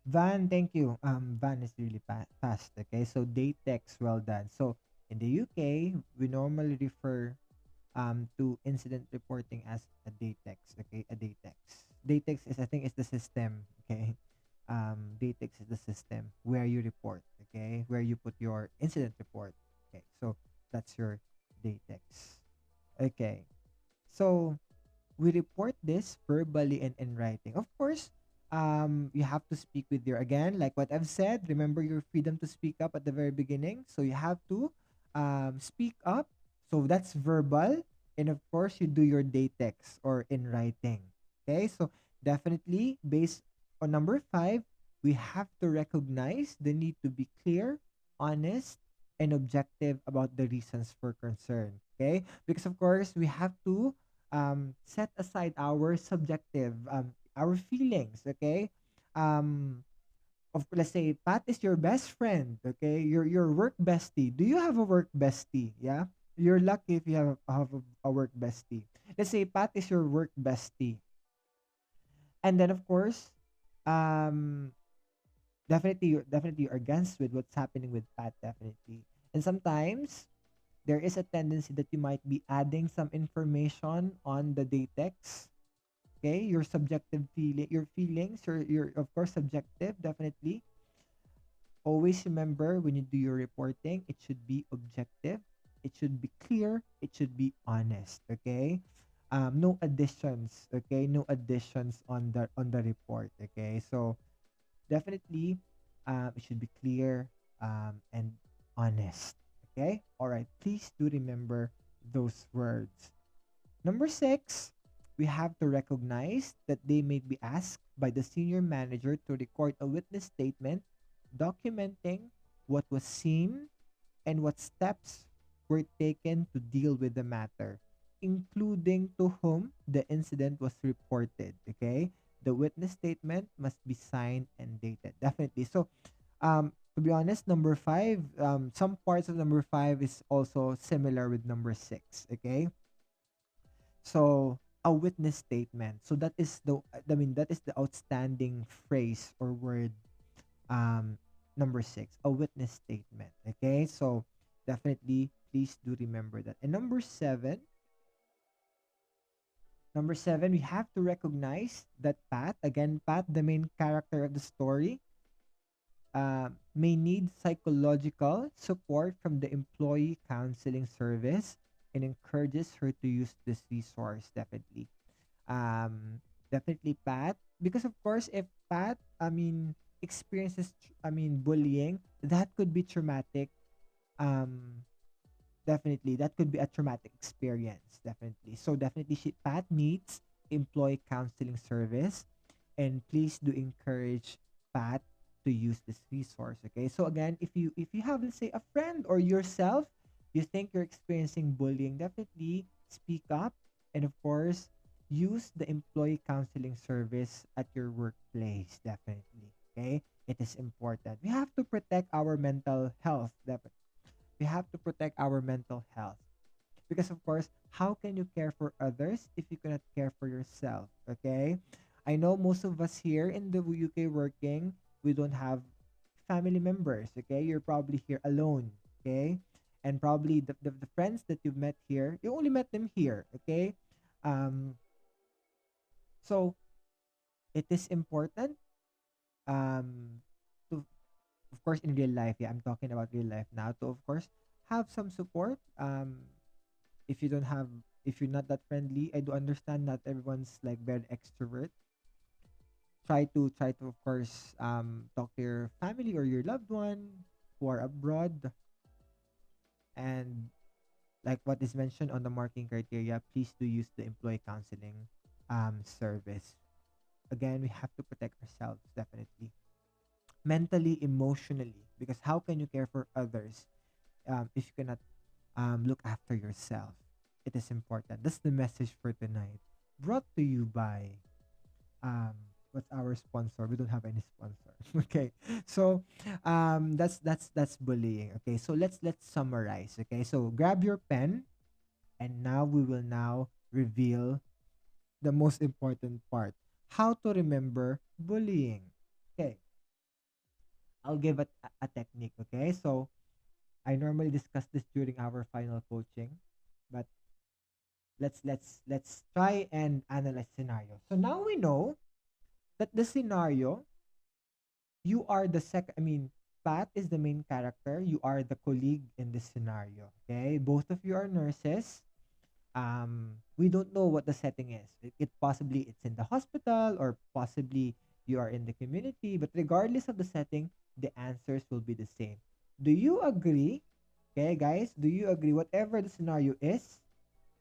Van, thank you. Van is really fast. Okay, so datex, well done. So in the UK, we normally refer to incident reporting as a datex. Okay, a datex. Datex is, I think, is the system. Okay, Datex is the system where you report, okay, where you put your incident report. Okay, so that's your Datex. Okay, so we report this verbally and in writing. Of course, you have to speak with your, again, like what I've said, remember your freedom to speak up at the very beginning. So you have to speak up. So that's verbal. And of course, you do your day text or in writing. Okay, so definitely based on number five, we have to recognize the need to be clear, honest, and objective about the reasons for concern. Okay, because of course, we have to set aside our subjective, our feelings. Okay, um, of let's say Pat is your best friend. Okay, your work bestie. Do you have a work bestie? Yeah, you're lucky if you have a work bestie. Let's say Pat is your work bestie, and then of course, um, definitely you're against with what's happening with Pat. Definitely, and sometimes there is a tendency that you might be adding some information on the datex. Okay, your subjective feeling, your feelings, your of course subjective, definitely. Always remember when you do your reporting, it should be objective, it should be clear, it should be honest. Okay, no additions. Okay, no additions on the report. Okay, so definitely, it should be clear, and honest. Okay, all right. Please do remember those words. Number six, we have to recognize that they may be asked by the senior manager to record a witness statement documenting what was seen and what steps were taken to deal with the matter, including to whom the incident was reported. Okay? The witness statement must be signed and dated. Definitely. So, to be honest, number five, some parts of number five is also similar with number six. Okay? So a witness statement. So that is the, I mean, that is the outstanding phrase or word. Um, Number six, a witness statement. Okay, so definitely please do remember that. And number seven, we have to recognize that Pat, again, Pat, the main character of the story, may need psychological support from the employee counseling service and encourages her to use this resource definitely. um Definitely Pat, because of course if Pat, experiences bullying, that could be traumatic. um Definitely that could be a traumatic experience, definitely. So definitely Pat needs employee counseling service, and please do encourage Pat to use this resource. Okay, so again, if you have, let's say, a friend or yourself, you think you're experiencing bullying, definitely speak up, and of course use the employee counseling service at your workplace. Definitely. Okay, it is important. We have to protect our mental health. We have to protect our mental health, because of course, how can you care for others if you cannot care for yourself? Okay, I know most of us here in the UK working, we don't have family members. Okay, you're probably here alone. Okay, and probably the friends that you've met here, you only met them here. Okay, um so it is important, um to, of course, in real life, yeah, I'm talking about real life now, to of course have some support. If you don't have, if you're not that friendly, I do understand not everyone's like very extrovert. Try to of course talk to your family or your loved one who are abroad, and like what is mentioned on the marking criteria, please do use the employee counseling service. Again, we have to protect ourselves, definitely, mentally, emotionally, because how can you care for others if you cannot look after yourself? It is important. That's the message for tonight. Brought to you by, um, what's our sponsor? We don't have any sponsor. Okay, so that's bullying. Okay, so let's summarize. Okay, so grab your pen, and now we will now reveal the most important part: how to remember bullying. Okay, I'll give it a technique. Okay, so I normally discuss this during our final coaching, but let's try and analyze scenario. So now we know that the scenario You are the second, I mean, Pat is the main character. You are the colleague in this scenario. Okay. Both of you are nurses. We don't know what the setting is. It possibly it's in the hospital or possibly you are in the community, but regardless of the setting, the answers will be the same. Do you agree? Okay, guys, do you agree? Whatever the scenario is,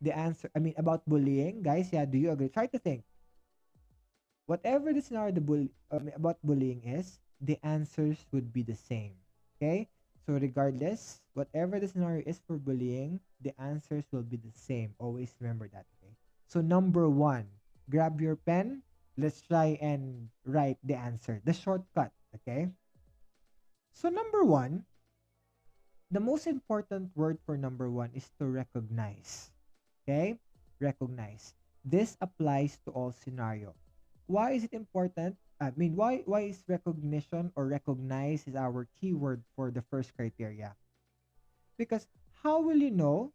the answer, I mean, about bullying, guys, yeah, do you agree? Try to think. Whatever the scenario about bullying is, the answers would be the same. Okay? So regardless, whatever the scenario is for bullying, the answers will be the same. Always remember that. Okay? So number one, grab your pen. Let's try and write the answer. The shortcut. Okay? So number one, the most important word for number one is to recognize. Okay? Recognize. This applies to all scenario. Why is it important? I mean, why is recognition or recognize is our keyword for the first criteria? Because how will you know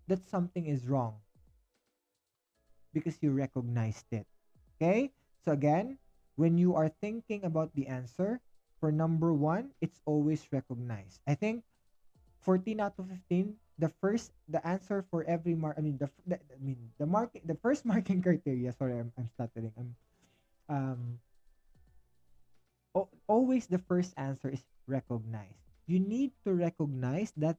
that something is wrong? Because you recognized it. Okay? So again, when you are thinking about the answer, for number one, it's always recognized. I think 14 out of 15, the answer for every mark, I mean, the mark, the first marking criteria, sorry, I'm stuttering. Um, always the first answer is recognize. You need to recognize that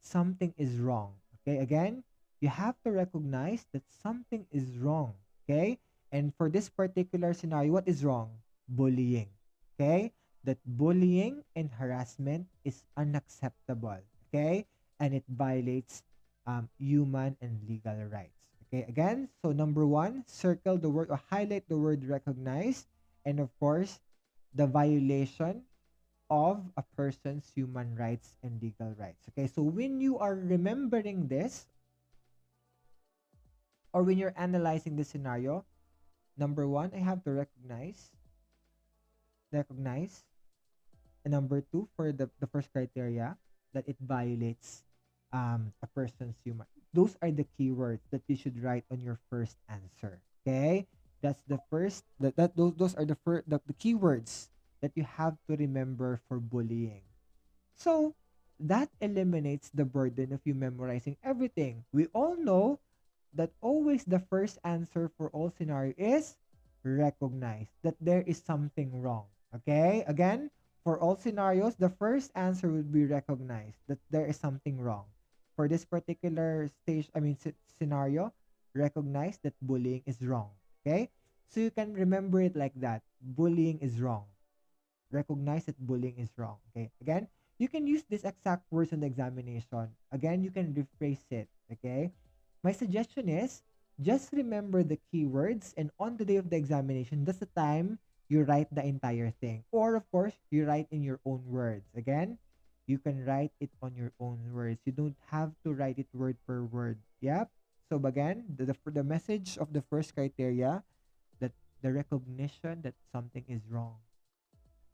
something is wrong. Okay, again, you have to recognize that something is wrong. Okay, and for this particular scenario, what is wrong? Bullying. Okay, that bullying and harassment is unacceptable. Okay, and it violates human and legal rights. Okay, again, so number one, circle the word or highlight the word recognize, and of course, the violation of a person's human rights and legal rights. Okay, so when you are remembering this or when you're analyzing the scenario, number one, I have to recognize, and number two, for the first criteria, that it violates a person's human. Those are the keywords that you should write on your first answer. Okay, that's the first. Those are the keywords that you have to remember for bullying. So that eliminates the burden of you memorizing everything. We all know that always the first answer for all scenario is recognize that there is something wrong. Okay? Again, for all scenarios, the first answer would be recognize that there is something wrong. For this particular scenario, recognize that bullying is wrong. Okay? So you can remember it like that. Bullying is wrong. Recognize that bullying is wrong. Okay? Again, you can use this exact words in the examination. Again, you can rephrase it. Okay? My suggestion is just remember the keywords, and on the day of the examination, that's the time you write the entire thing. Or of course, you write in your own words. Again, you can write it on your own words. You don't have to write it word per word. Yep. So again, the message of the first criteria, that the recognition that something is wrong.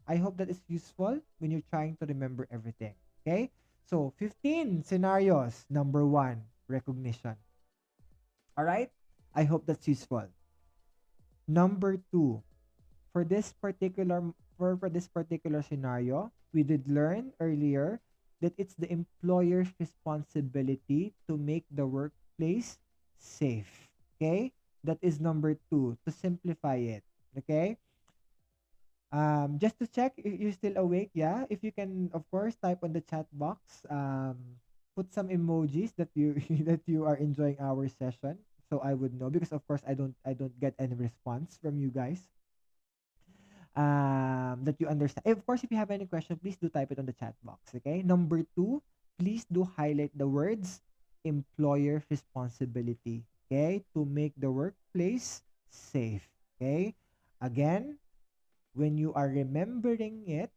I hope that is useful when you're trying to remember everything. Okay? So 15 scenarios. Number one, recognition. All right? I hope that's useful. Number two, for this particular for this particular scenario, we did learn earlier that it's the employer's responsibility to make the workplace safe. Okay? That is number two, to simplify it. Okay? Just to check if you're still awake, yeah. If you can, of course, type on the chat box. Put some emojis that you that you are enjoying our session, so I would know, because of course I don't get any response from you guys. That you understand. Of course, if you have any question, please do type it on the chat box. Okay. Number two, please do highlight the words employer responsibility. Okay, to make the workplace safe. Okay. Again, when you are remembering it,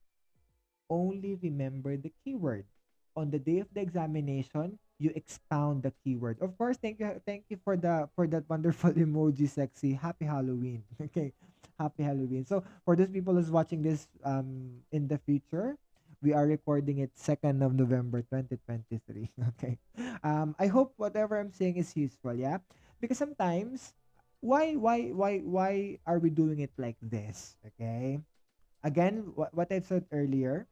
only remember the keyword. On the day of the examination, you expound the keyword. Of course, thank you for that wonderful emoji, sexy. Happy Halloween. Okay, happy Halloween. So for those people who's watching this in the future, we are recording it 2nd of November 2023. Okay. I hope whatever I'm saying is useful, yeah? Because sometimes why are we doing it like this? Okay? Again, what I've said earlier,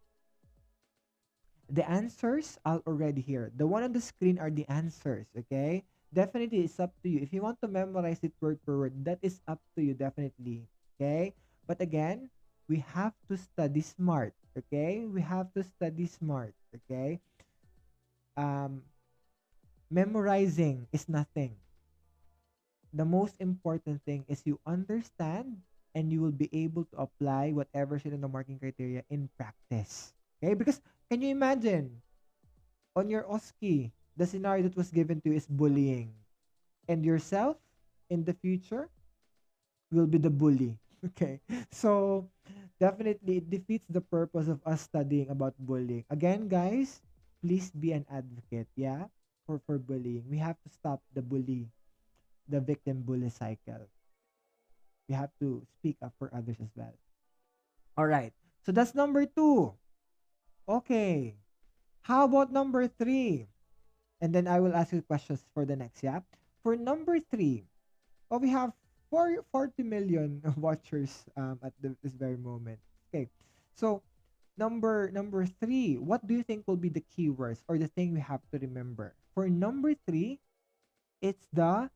the answers are already here. The one on the screen are the answers, okay? Definitely, it's up to you. If you want to memorize it word per word, that is up to you, definitely, okay? But again, we have to study smart, okay? We have to study smart, okay? Um, Memorizing is nothing. The most important thing is you understand and you will be able to apply whatever is in the marking criteria in practice. Okay? Because can you imagine on your OSCE, the scenario that was given to you is bullying, and yourself in the future will be the bully. Okay? So definitely it defeats the purpose of us studying about bullying. Again, guys, please be an advocate, yeah? For bullying. We have to stop the victim bully cycle. We have to speak up for others as well. All right. So that's number 2. Okay. How about number 3? And then I will ask you questions for the next, yeah? For number 3, oh, we have 40 million watchers at this very moment. Okay. So number 3, what do you think will be the keywords or the thing we have to remember? For number 3, it's the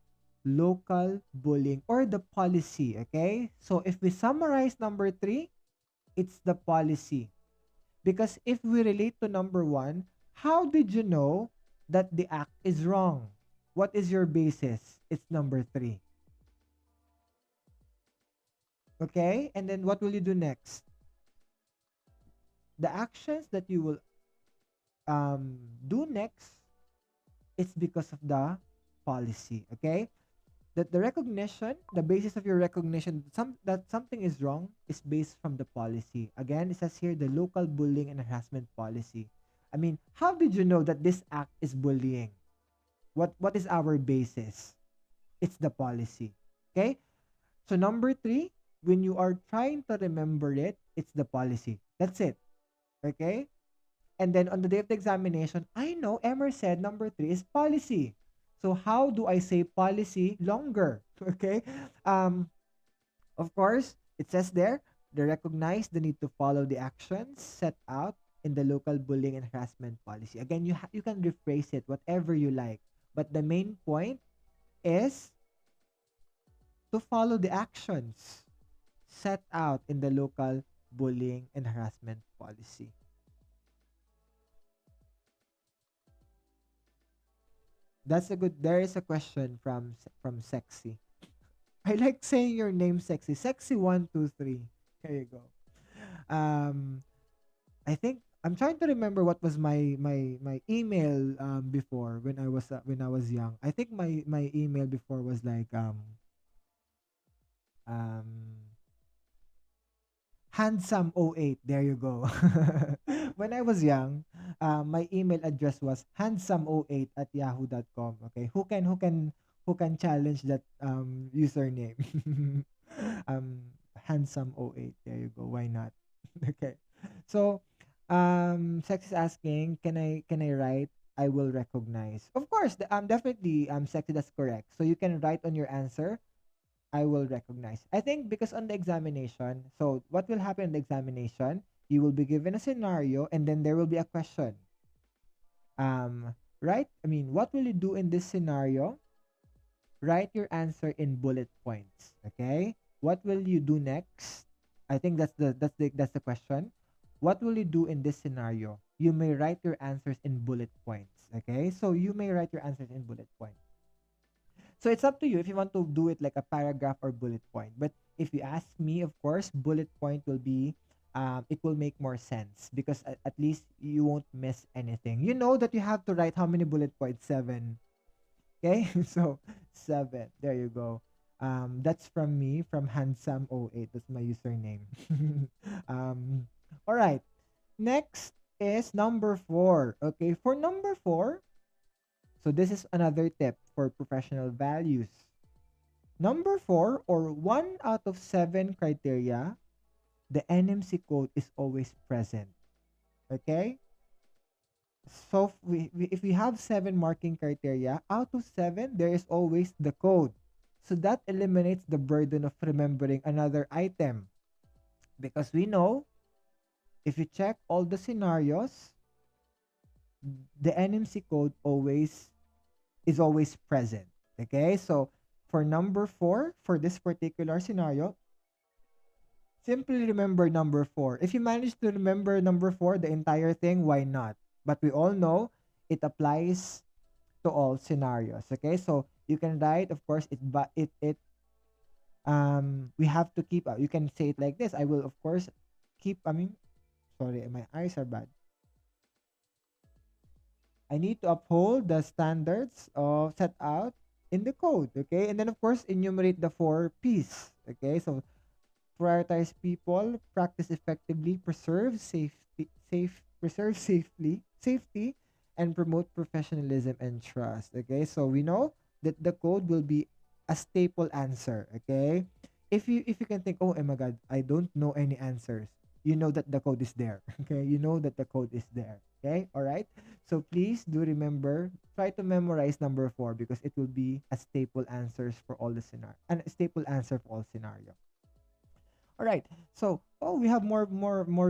local bullying or the policy, okay? So if we summarize number 3, it's the policy. Because if we relate to number 1, how did you know that the act is wrong? What is your basis? It's number 3. Okay? And then what will you do next? The actions that you will do next, it's because of the policy, okay? That the recognition, the basis of your recognition that something is wrong is based from the policy. Again, it says here the local bullying and harassment policy. I mean, how did you know that this act is bullying? What is our basis? It's the policy. Okay? So number 3, when you are trying to remember it, it's the policy. That's it. Okay? And then on the day of the examination, I know Emer said number 3 is policy. So how do I say policy longer? Okay. Um, of course, it says there, they recognize the need to follow the actions set out in the local bullying and harassment policy. Again, you can rephrase it whatever you like, but the main point is to follow the actions set out in the local bullying and harassment policy. That's a good. There is a question from Sexy. I like saying your name, Sexy. Sexy 123. There you go. Um, I think I'm trying to remember what was my email before when I was young. I think my email before was like um handsome08. There you go. When I was young, my email address was handsome08 at yahoo.com. Okay, who can challenge that username? um Handsome08. There you go. Why not? Okay. So Sex is asking, can I write? I will recognize. Of course, definitely Sexy, that's correct. So you can write on your answer, I will recognize. I think because on the examination, so what will happen in the examination? You will be given a scenario and then there will be a question. Right? I mean, what will you do in this scenario? Write your answer in bullet points. Okay? What will you do next? I think that's the question. What will you do in this scenario? You may write your answers in bullet points. Okay? So you may write your answers in bullet points. So it's up to you if you want to do it like a paragraph or bullet point. But if you ask me, of course, bullet point will be, it will make more sense because at least you won't miss anything. You know that you have to write how many bullet points? 7. Okay, so 7. There you go. That's from me, from handsome08. That's my username. um, all right. Next is number 4. Okay, for number 4, so this is another tip for professional values. Number 4, or 1 out of 7 criteria, the NMC code is always present. Okay? So if we have 7 marking criteria, out of 7, there is always the code. So that eliminates the burden of remembering another item. Because we know if you check all the scenarios, the NMC code always is always present. Okay, so for number 4, for this particular scenario, simply remember number 4. If you manage to remember number 4, the entire thing, why not? But we all know it applies to all scenarios. Okay, so you can write, of course, we have to keep, you can say it like this: I will, of course, keep, sorry, my eyes are bad. I need to uphold the standards of set out in the code. Okay, and then of course enumerate the 4 P's. Okay, so prioritize people, practice effectively, preserve safety, and promote professionalism and trust. Okay, so we know that the code will be a staple answer. Okay, if you can think, oh my God, I don't know any answers. You know that the code is there. Okay, you know that the code is there. Okay, all right. So please do remember, try to memorize number 4 because it will be a staple answers for all the scenario and a staple answer for all scenario. All right. So, oh, we have more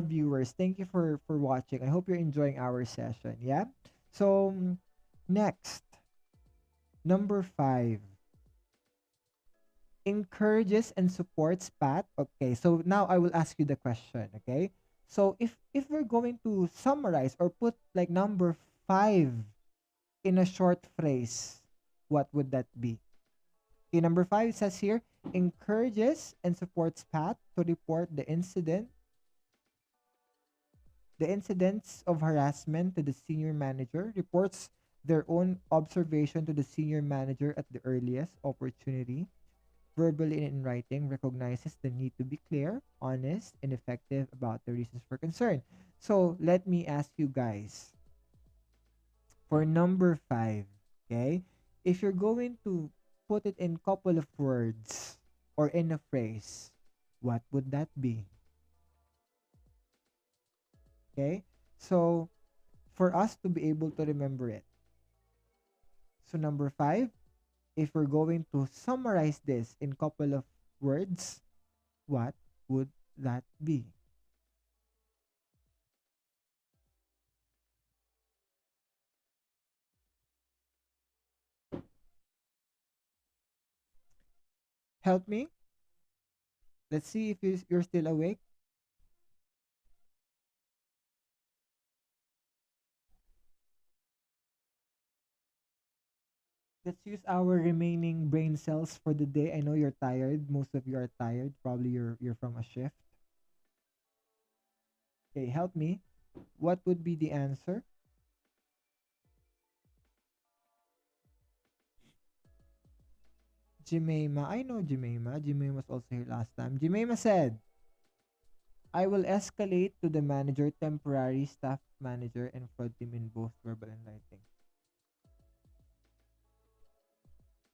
viewers. Thank you for watching. I hope you're enjoying our session. Yeah. So, next, number 5, encourages and supports Pat. Okay. So, now I will ask you the question, okay? So, if we're going to summarize or put like number 5 in a short phrase, what would that be? Okay, number 5 says here, encourages and supports Pat to report the incidents of harassment to the senior manager, reports their own observation to the senior manager at the earliest opportunity, verbally and in writing, recognizes the need to be clear, honest, and effective about the reasons for concern. So let me ask you guys, for number 5, okay, if you're going to put it in couple of words or in a phrase, what would that be? Okay, so for us to be able to remember it, so number 5, if we're going to summarize this in couple of words, what would that be? Help me. Let's see if you're still awake. Let's use our remaining brain cells for the day. I know you're tired. Most of you are tired. Probably you're from a shift. Okay, help me. What would be the answer? Jemima. I know Jemima. Jemima was also here last time. Jemima said, I will escalate to the manager, temporary staff manager, and fraud team in both verbal and writing.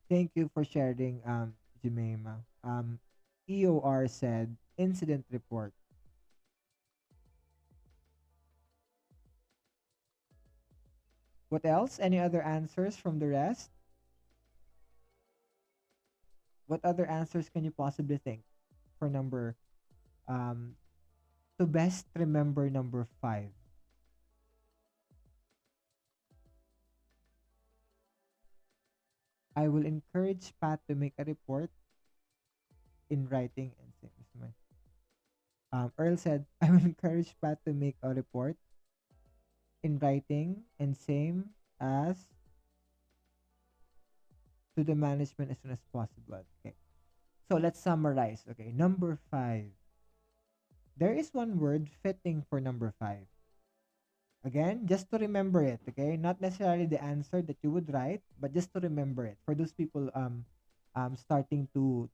Thank you for sharing, Jemima. EOR said, incident report. What else? Any other answers from the rest? What other answers can you possibly think for number, um, to best remember number 5? I will encourage Pat to make a report in writing and same. Earl said, I will encourage Pat to make a report in writing and same as to the management as soon as possible. Okay. So let's summarize. Okay. Number 5. There is one word fitting for number 5. Again, just to remember it, okay? Not necessarily the answer that you would write, but just to remember it. For those people starting to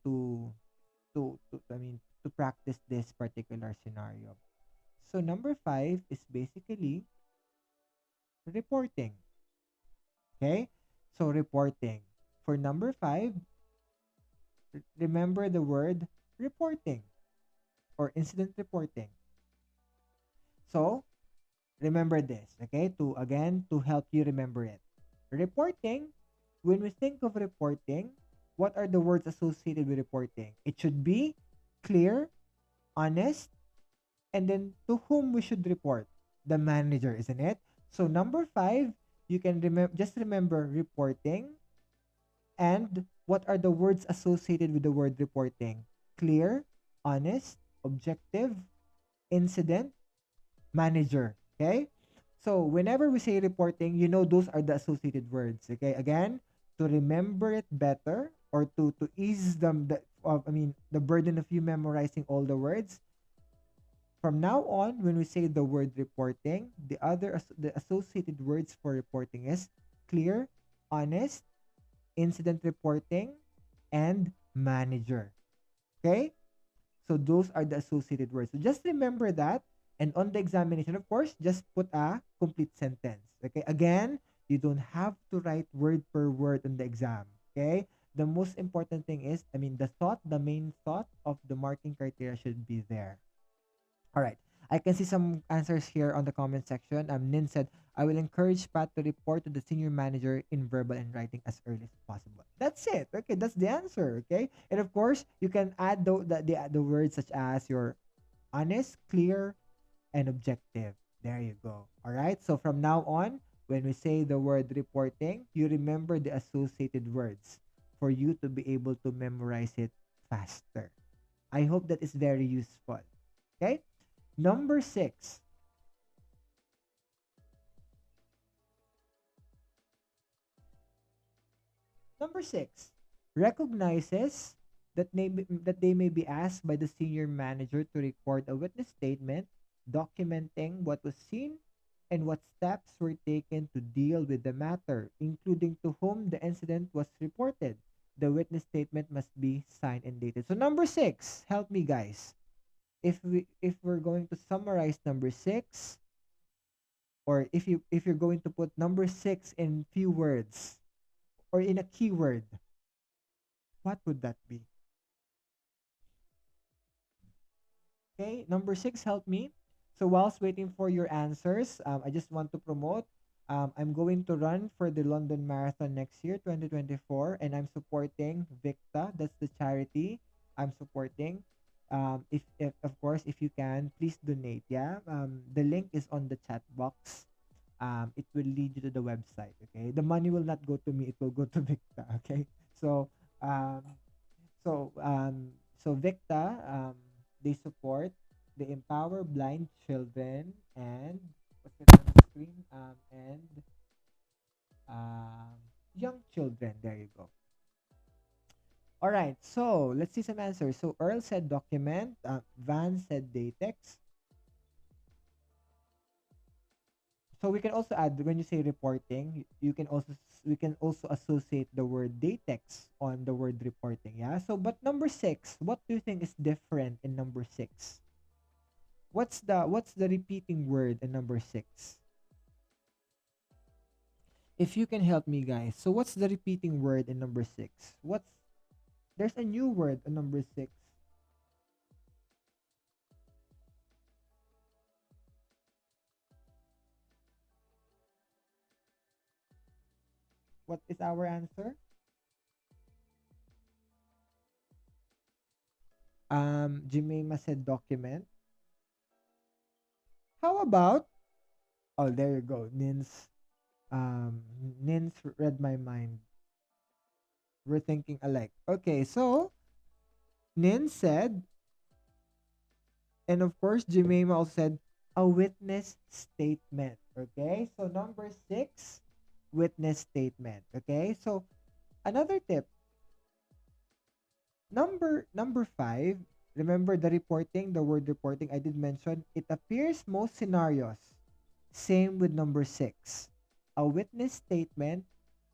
practice this particular scenario. So number 5 is basically reporting. Okay? So reporting. For number 5, remember the word reporting or incident reporting. So, remember this, okay? To help you remember it. Reporting, when we think of reporting, what are the words associated with reporting? It should be clear, honest, And then to whom we should report? The manager, isn't it? So number 5, you can remember, just remember reporting, and what are the words associated with the word reporting? Clear, honest, objective, incident, manager. Okay? So whenever we say reporting, you know those are the associated words. Okay? Again, to remember it better, or to ease them the burden of you memorizing all the words, from now on, when we say the word reporting, the associated words for reporting is clear, honest, incident reporting, and manager. Okay? So those are the associated words. So just remember that. And on the examination, of course, just put a complete sentence. Okay? Again, you don't have to write word per word on the exam. Okay? The most important thing is, the main thought of the marking criteria should be there. All right. I can see some answers here on the comment section. Nin said, I will encourage Pat to report to the senior manager in verbal and writing as early as possible. That's it. Okay, that's the answer. Okay, and of course, you can add the words such as your honest, clear, and objective. There you go. All right. So from now on, when we say the word reporting, you remember the associated words for you to be able to memorize it faster. I hope that is very useful. Okay. Number 6. Number 6. Recognizes that they may be asked by the senior manager to record a witness statement documenting what was seen and what steps were taken to deal with the matter, including to whom the incident was reported. The witness statement must be signed and dated. So number 6, help me guys. If we're going to summarize number 6, or if you're going to put number 6 in few words or in a keyword, what would that be? Okay, number 6, help me. So whilst waiting for your answers, I just want to promote, I'm going to run for the London Marathon next year, 2024, and I'm supporting Victa. That's the charity I'm supporting. If of course, if you can, please donate. Yeah, the link is on the chat box. It will lead you to the website. Okay, the money will not go to me; it will go to Victa. Okay, so um, so Victa, they support, they empower blind children and what's it on the screen? And um, young children. There you go. All right, so let's see some answers. So Earl said document, Van said datex. So we can also add, when you say reporting, you can also we can also associate the word datex on the word reporting. Yeah. So but number 6, what do you think is different in number 6? What's the repeating word in number 6? If you can help me guys. So what's the repeating word in number 6? What's There's a new word in number 6. What is our answer? Jemima said document. How about, oh, there you go. Nins read my mind. We're thinking alike. Okay, so Nin said, and of course, Jemima also said, a witness statement. Okay, so number 6, witness statement. Okay, so another tip, number 5. Remember the reporting, the word reporting. I did mention it appears most scenarios. Same with number 6. A witness statement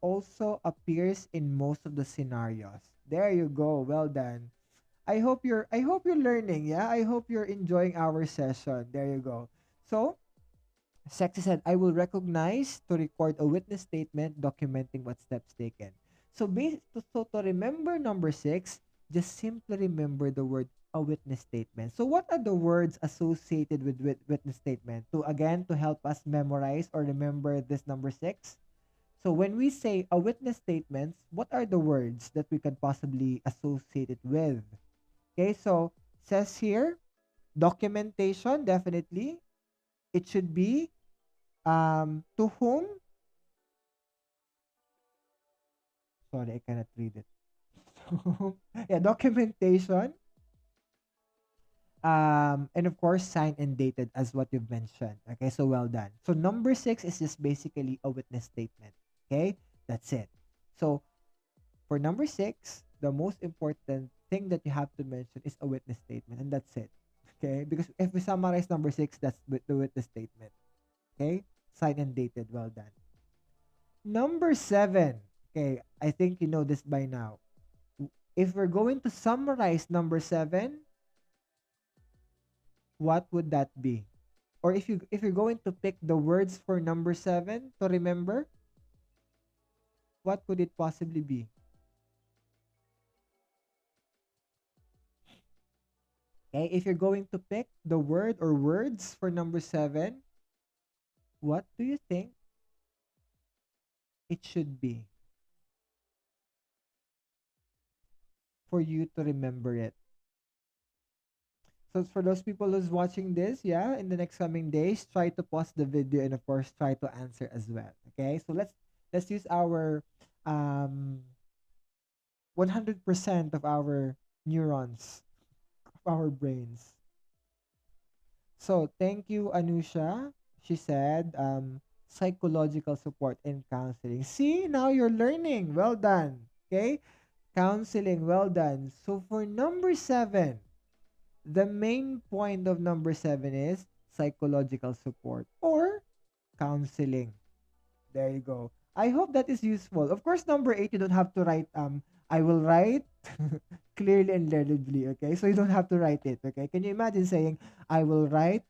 also appears in most of the scenarios. There you go. Well done. I hope you're learning, yeah? I hope you're enjoying our session. There you go. So, Sexy said, I will recognize to record a witness statement documenting what steps taken. So to remember number 6, just simply remember the word a witness statement. So what are the words associated with witness statement? To help us memorize or remember this number 6. So when we say a witness statements, what are the words that we could possibly associate it with? Okay, so says here, Documentation, definitely. It should be to whom. Sorry, I cannot read it. Yeah, documentation. And of course, signed and dated as what you've mentioned. Okay, so well done. So number six is just basically a witness statement. Okay, that's it. So for number six, the most important thing that you have to mention is a witness statement, and that's it. Okay, because if we summarize number six, that's the witness statement. Okay, signed and dated. Well done. Number seven. Okay, I think you know this by now. If we're going to summarize number seven, what would that be? Or if you're going to pick the words for number seven to remember, what could it possibly be? Okay, if you're going to pick the word or words for number seven, what do you think it should be for you to remember it? So for those people who's watching this, yeah, in the next coming days, try to pause the video and of course try to answer as well. Okay, so let's use our um 100% of our neurons, of our brains. So thank you, Anusha. She said, psychological support and counseling. See, now you're learning. Well done. Okay, counseling. Well done. So for number seven, the main point of number seven is psychological support or counseling. There you go. I hope that is useful. Of course, number eight, you don't have to write, I will write clearly and legibly, okay? So you don't have to write it, okay? Can you imagine saying, I will write,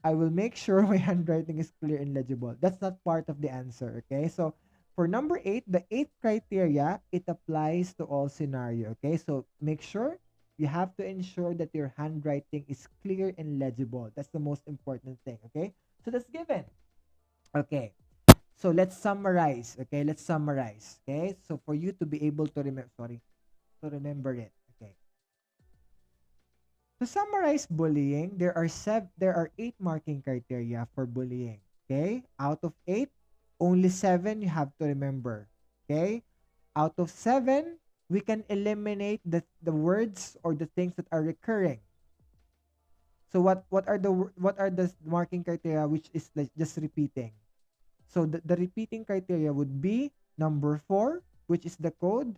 I will make sure my handwriting is clear and legible. That's not part of the answer, okay? So for number eight, the eighth criteria, it applies to all scenario, okay? So make sure you have to ensure that your handwriting is clear and legible. That's the most important thing, okay? So that's given. Okay. So let's summarize. Okay, let's summarize. Okay, so for you to be able to remember, sorry, to remember it. Okay. To summarize bullying, there are eight marking criteria for bullying. Okay, out of eight, only seven you have to remember. Okay, out of seven, we can eliminate the words or the things that are recurring. So what are the marking criteria which is like just repeating? So the repeating criteria would be number four, which is the code,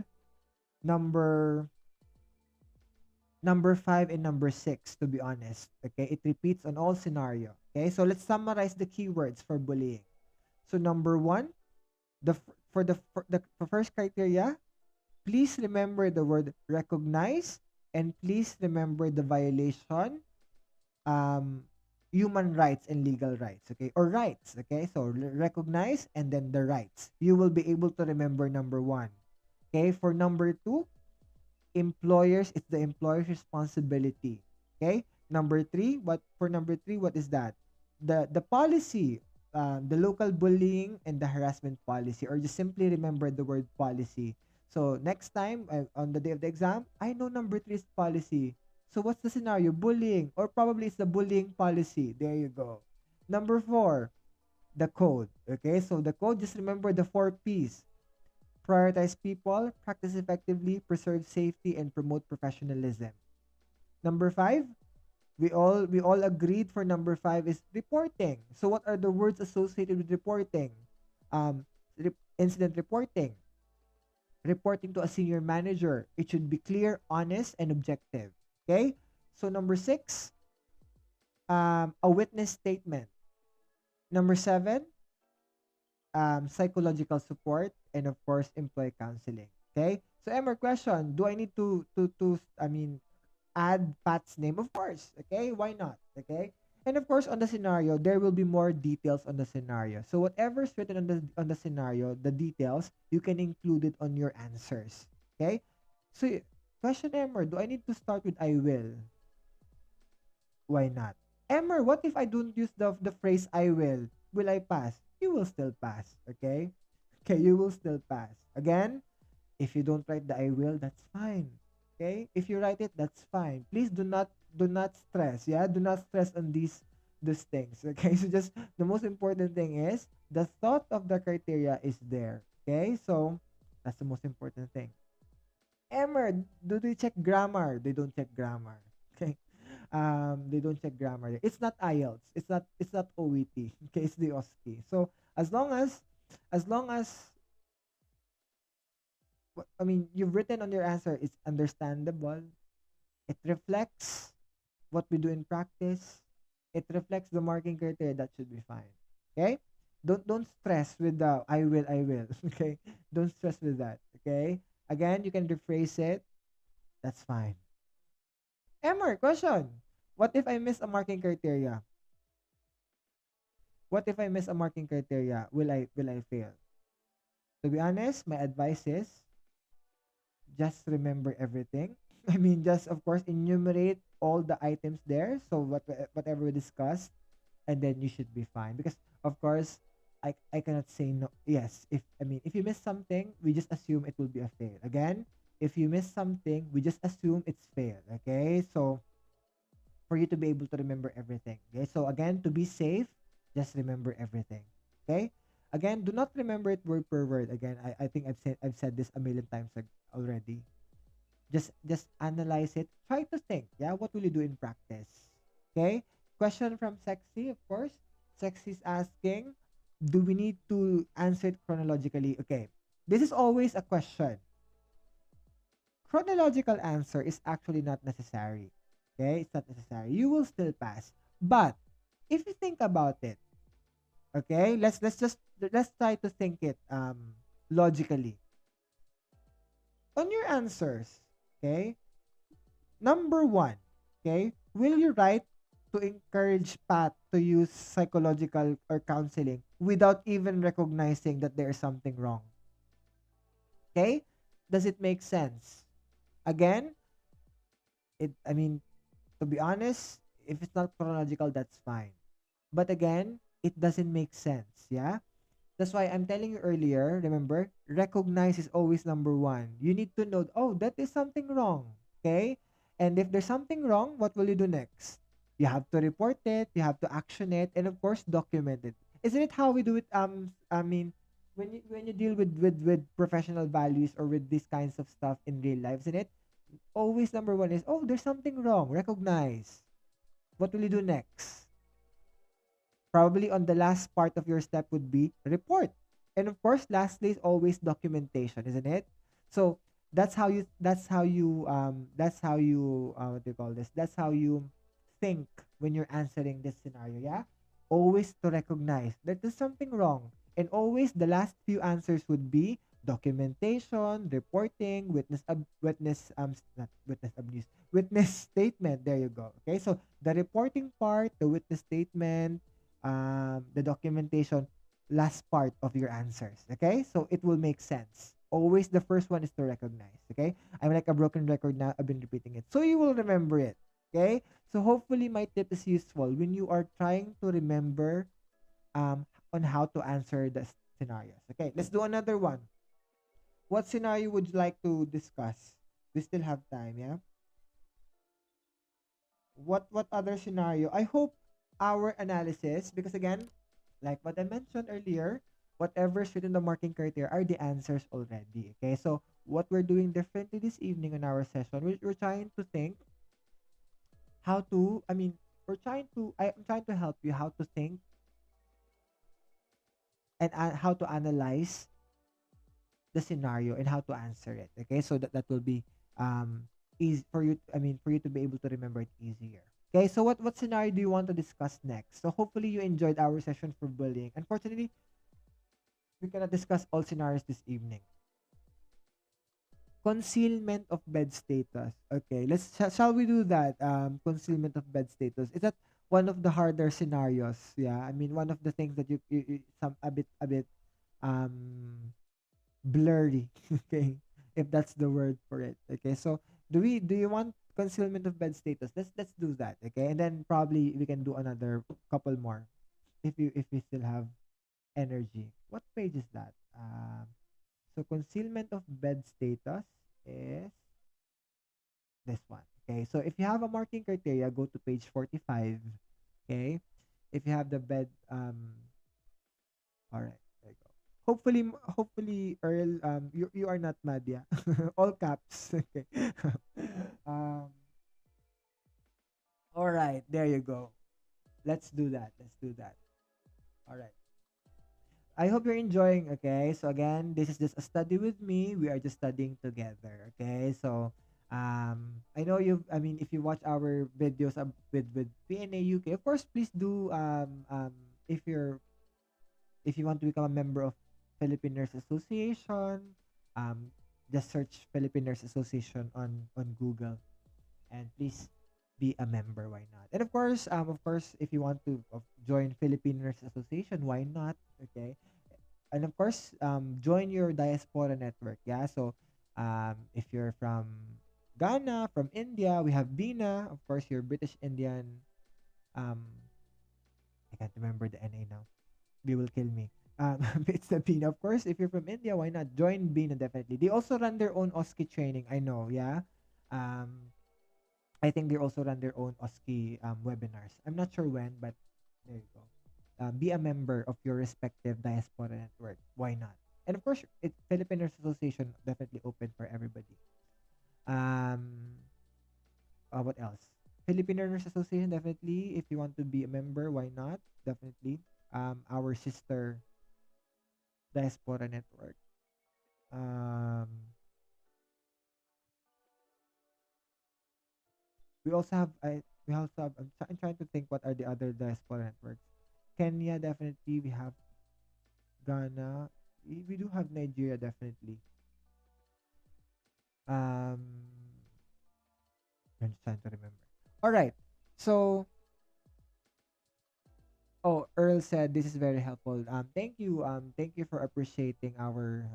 number number five and number six, to be honest. Okay, it repeats on all scenario. Okay, so let's summarize the keywords for bullying. So number one, for first criteria, please remember the word recognize and please remember the violation, um human rights and legal rights, okay, or rights. Okay, so recognize and then the rights, you will be able to remember number one. Okay, for number two, employers, it's the employer's responsibility. Okay, number three, what is that? The policy, the local bullying and the harassment policy, or just simply remember the word policy. So next time, on the day of the exam, I know number three is policy. So what's the scenario? Bullying, or probably it's the bullying policy. There you go. Number four, the code. Okay, so the code, just remember the four P's: prioritize people, practice effectively, preserve safety, and promote professionalism. Number five, we all agreed for number five is reporting. So what are the words associated with reporting? Um, incident reporting, reporting to a senior manager. It should be clear, honest, and objective. Okay. So number six, a witness statement. Number seven, psychological support, and of course, employee counseling. Okay. So Emer, question: do I need to add Pat's name? Of course. Okay. Why not? Okay. And of course, on the scenario, there will be more details on the scenario. So whatever's written on the scenario, the details, you can include it on your answers. Okay. So question, Emmer, do I need to start with I will? Why not? Emmer, what if I don't use the phrase I will? Will I pass? You will still pass. Okay. Okay, you will still pass. Again, if you don't write the I will, that's fine. Okay? If you write it, that's fine. Please do not do not stress. Yeah, do not stress on these things. Okay, so just the most important thing is the thought of the criteria is there. Okay, so that's the most important thing. Emer, do they check grammar? They don't check grammar. Okay, they don't check grammar. It's not IELTS. It's not OET. Okay, it's the OSCE. So as long as I mean, you've written on your answer, it's understandable. It reflects what we do in practice. It reflects the marking criteria. That should be fine. Okay. Don't stress with the I will. Okay. Don't stress with that. Okay. Again, you can rephrase it. That's fine. Emmer, question. What if I miss a marking criteria? What if I miss a marking criteria? Will I fail? To be honest, my advice is just remember everything. I mean, just of course enumerate all the items there. So whatever we discussed, and then you should be fine. Because of course, I cannot say no. Yes, if you miss something, we just assume it will be a fail. Again, if you miss something, we just assume it's fail. Okay, so for you to be able to remember everything. Okay, so again, to be safe, just remember everything. Okay. Again, do not remember it word per word. Again, I think I've said this a million times already. Just analyze it. Try to think. Yeah, what will you do in practice? Okay. Question from Sexy, of course. Sexy is asking, do we need to answer it chronologically? Okay. This is always a question. Chronological answer is actually not necessary. Okay, it's not necessary. You will still pass. But if you think about it, okay, let's try to think it logically. On your answers, okay, number one, okay, will you write to encourage Pat to use psychological or counseling without even recognizing that there is something wrong? Okay? Does it make sense? Again, I mean, to be honest, if it's not chronological, that's fine. But again, it doesn't make sense. Yeah. That's why I'm telling you earlier, remember, recognize is always number one. You need to know, oh, that is something wrong. Okay. And if there's something wrong, what will you do next? You have to report it, you have to action it, and of course, document it. Isn't it how we do it? I mean, when you deal with professional values or with these kinds of stuff in real life, isn't it? Always number one is, oh, there's something wrong. Recognize. What will you do next? Probably on the last part of your step would be report. And of course, lastly is always documentation, isn't it? So that's how you what do you call this? That's how you think when you're answering this scenario, yeah? Always to recognize that there's something wrong. And always the last few answers would be documentation, reporting, not witness abuse, witness statement. There you go. Okay? So the reporting part, the witness statement, the documentation, last part of your answers. Okay, so it will make sense. Always the first one is to recognize. Okay, I'm like a broken record now. I've been repeating it, so you will remember it. Okay, so hopefully my tip is useful when you are trying to remember on how to answer the scenarios. Okay, let's do another one. What scenario would you like to discuss? We still have time, yeah. What other scenario? I hope our analysis, because again, like what I mentioned earlier, whatever's written in the marking criteria are the answers already. Okay, so what we're doing differently this evening in our session, we're trying to think how to. I mean, I'm trying to help you how to think and how to analyze the scenario and how to answer it. Okay, so that will be easy for you. I mean, for you to be able to remember it easier. Okay, so what scenario do you want to discuss next? So hopefully you enjoyed our session for bullying. Unfortunately, we cannot discuss all scenarios this evening. Concealment of bed status. Okay, shall we do that? Concealment of bed status. Is that one of the harder scenarios? Yeah, I mean one of the things that you some a bit um blurry. Okay, if that's the word for it. Okay, so do you want concealment of bed status? Let's do that. Okay, and then probably we can do another couple more if we still have energy. What page is that? So concealment of bed status is this one. Okay, so if you have a marking criteria, go to page 45. Okay, if you have the bed, all right, there you go. Hopefully, Earl, you are not mad, yeah. All caps. Okay. um, all right, there you go. Let's do that. Let's do that. All right. I hope you're enjoying. Okay, so again, this is just a study with me. We are just studying together. Okay, so I know you've. I mean, if you watch our videos with PNA UK, of course, please do if you're if you want to become a member of Philippine Nurse Association, um, just search Philippine Nurse Association on Google, and please be a member. Why not? And of course, if you want to join Philippine Nurse Association, why not? Okay, and of course, join your diaspora network. Yeah, so if you're from Ghana, from India, we have Bina. Of course, you're British Indian. Um, I can't remember the NA now. They will kill me. It's the Bina. Of course, if you're from India, why not join Bina? Definitely. They also run their own OSCE training. I know. Yeah. Um, I think they also run their own OSCE webinars. I'm not sure when, but there you go. Be a member of your respective diaspora network. Why not? And of course, Philippine Nurse Association definitely open for everybody. Um, what else? Filipino Nurse Association definitely. If you want to be a member, why not? Definitely. Our sister diaspora network. Um, we also have. We also have. I'm trying to think what are the other diaspora networks. Kenya definitely. We have Ghana. We do have Nigeria definitely. Um, I'm just trying to remember. All right. So, oh, Earl said this is very helpful. Thank you. Thank you for appreciating our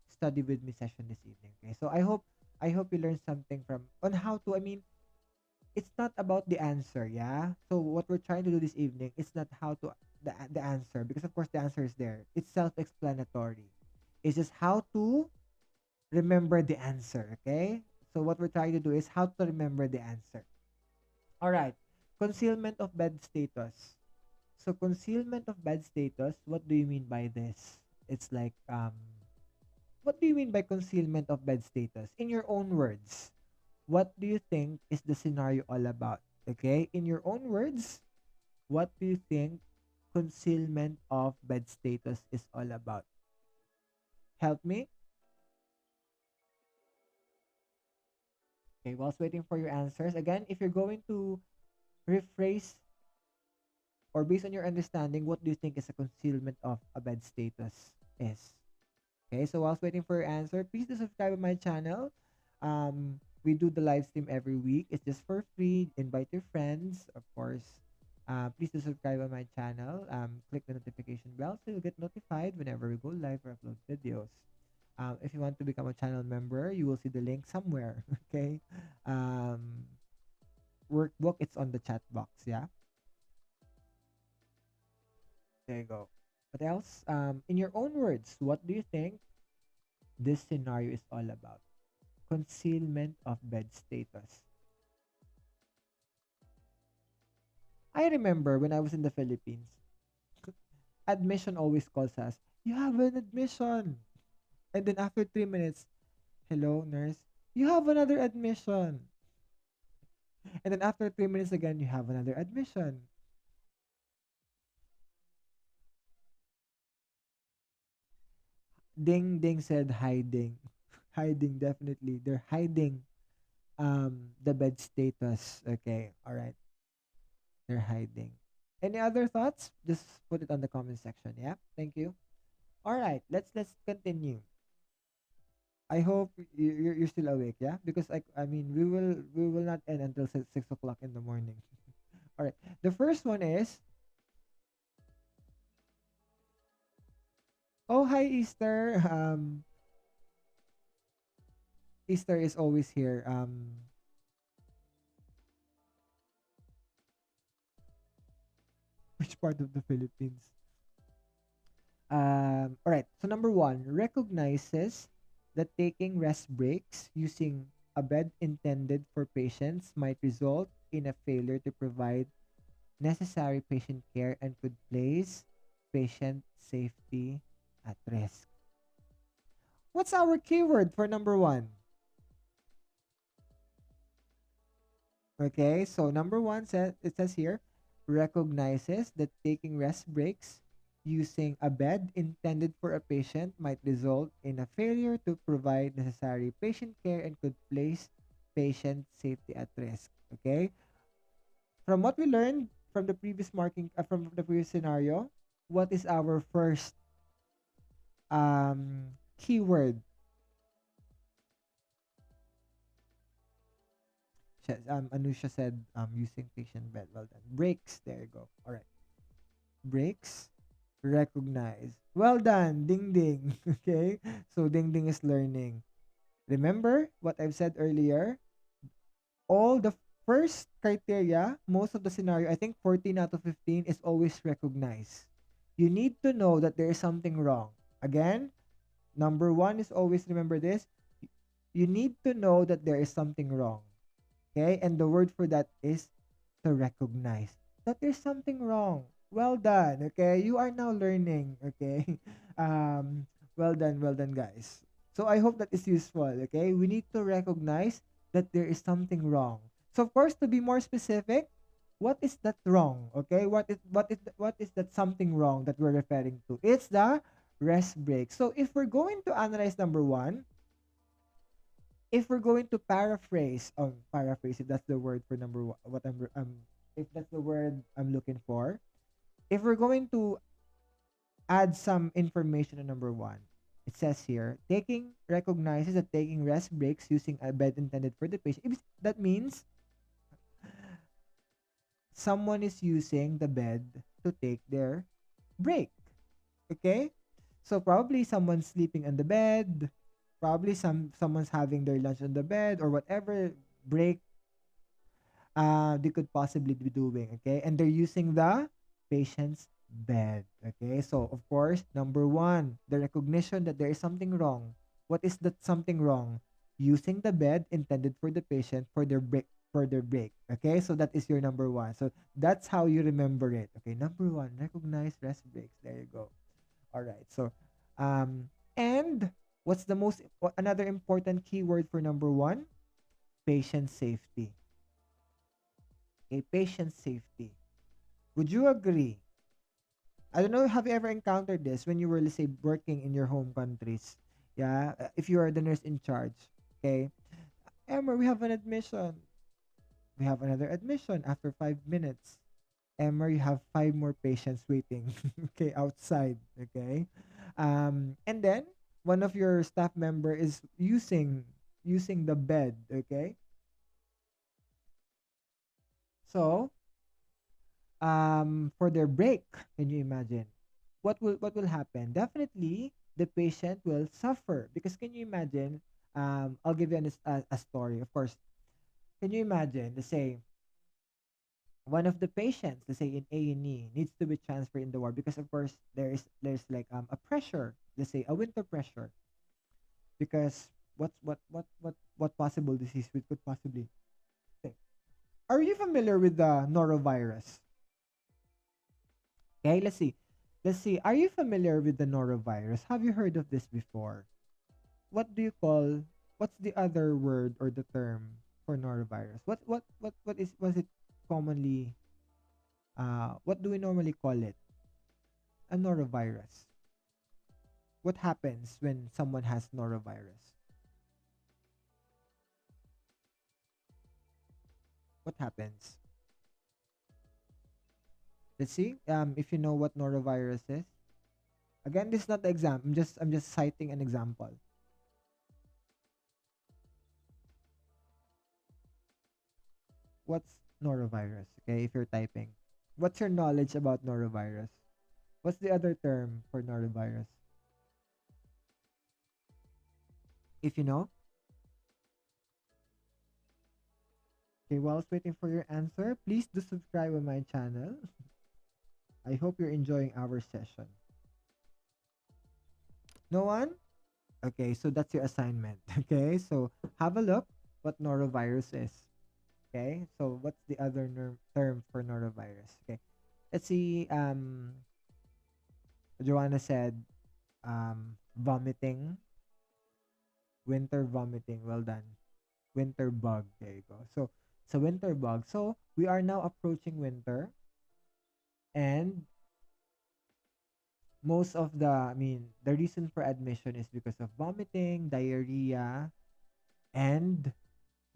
study with me session this evening. Okay. So I hope you learned something from on how to. I mean, it's not about the answer. Yeah. So what we're trying to do this evening is not how to the answer, because of course the answer is there. It's self-explanatory. It's just how to remember the answer. Okay. So what we're trying to do is how to remember the answer. All right. Concealment of bed status. So concealment of bed status, what do you mean by this? It's like what do you mean by concealment of bed status? In your own words, what do you think is the scenario all about? Okay? In your own words, what do you think concealment of bed status is all about? Help me. Okay, whilst waiting for your answers, again, if you're going to rephrase or based on your understanding, what do you think is a concealment of a bed status is? Okay, so whilst waiting for your answer, please do subscribe to my channel. We do the live stream every week. It's just for free. Invite your friends, of course. Please do subscribe on my channel. Click the notification bell so you'll get notified whenever we go live or upload videos. If you want to become a channel member, you will see the link somewhere. Okay. Um, Workbook, it's on the chat box. Yeah. There you go. What else? In your own words, what do you think this scenario is all about? Concealment of bed status. I remember when I was in the Philippines, admission always calls us, you have an admission. And then after 3 minutes, hello, nurse, you have another admission. And then after 3 minutes again, you have another admission. Ding Ding said hiding. Hiding, definitely. They're hiding the bed status. Okay, all right. They're hiding. Any other thoughts? Just put it on the comment section. Yeah. Thank you. All right. Let's continue. I hope you're still awake. Yeah. Because I mean we will not end until 6 o'clock in the morning. All right. The first one is, oh, hi Easter. Easter is always here. Which part of the Philippines? All right. So number one, recognizes that taking rest breaks using a bed intended for patients might result in a failure to provide necessary patient care and could place patient safety at risk. What's our keyword for number one? Okay, so number one says it says here recognizes that taking rest breaks using a bed intended for a patient might result in a failure to provide necessary patient care and could place patient safety at risk. Okay, from what we learned from the previous from the previous scenario, what is our first keyword? Anusha said using patient bed. Well done. Breaks. There you go. All right. Breaks. Recognize. Well done. Ding ding. Okay. So ding ding is learning. Remember what I've said earlier? All the first criteria, most of the scenario, I think 14 out of 15 is always recognize. You need to know that there is something wrong. Again, number one is always remember this. You need to know that there is something wrong. Okay? And the word for that is to recognize that there's something wrong. Well done. Okay? You are now learning. Okay? Um, well done, guys. So I hope that is useful. Okay? We need to recognize that there is something wrong. So of course, to be more specific, what is that wrong? Okay? What is that something wrong that we're referring to? It's the rest break. So if we're going to analyze number one, if we're going to paraphrase, if that's the word for number one, what if that's the word I'm looking for, if we're going to add some information on number one, it says here, taking recognizes that taking rest breaks using a bed intended for the patient. That means someone is using the bed to take their break. Okay? So probably someone's sleeping on the bed, probably someone's having their lunch on the bed or whatever break they could possibly be doing. Okay, and they're using the patient's bed. Okay, so of course, number one, the recognition that there is something wrong. What is that something wrong? Using the bed intended for the patient for their break. Okay, so that is your number one. So that's how you remember it. Okay, number one, recognize rest breaks. There you go. All right. So, and what's another important keyword for number one? Patient safety. Okay, patient safety. Would you agree? I don't know, have you ever encountered this when you were, let's say, working in your home countries? Yeah, if you are the nurse in charge. Okay, Emmer, we have an admission. We have another admission after 5 minutes. Emmer, you have five more patients waiting. Okay, outside. Okay, and then one of your staff member is using the bed. Okay, so for their break, can you imagine what will happen? Definitely the patient will suffer because can you imagine, I'll give you a story, of course. Can you imagine, let's say one of the patients, let's say in A&E, needs to be transferred in the ward because of course there's like a pressure, let's say a winter pressure, because what possible disease we could possibly think. Are you familiar with the norovirus? Okay, let's see. Let's see. Are you familiar with the norovirus? Have you heard of this before? What do you call? What's the other word or the term for norovirus? What is was it commonly? What do we normally call it? A norovirus. What happens when someone has norovirus? What happens? Let's see. If you know what norovirus is. Again, this is not the exam. I'm just citing an example. What's norovirus? Okay, if you're typing. What's your knowledge about norovirus? What's the other term for norovirus? If you know. Okay, whilst waiting for your answer, please do subscribe on my channel. I hope you're enjoying our session. No one? Okay, so that's your assignment. Okay, so have a look. what norovirus is. Okay, so what's the other term for norovirus? Okay, let's see. Joanna said vomiting, winter vomiting. Well done. Winter bug. There you go. So it's a winter bug. So we are now approaching winter, and most of the reason for admission is because of vomiting, diarrhea, and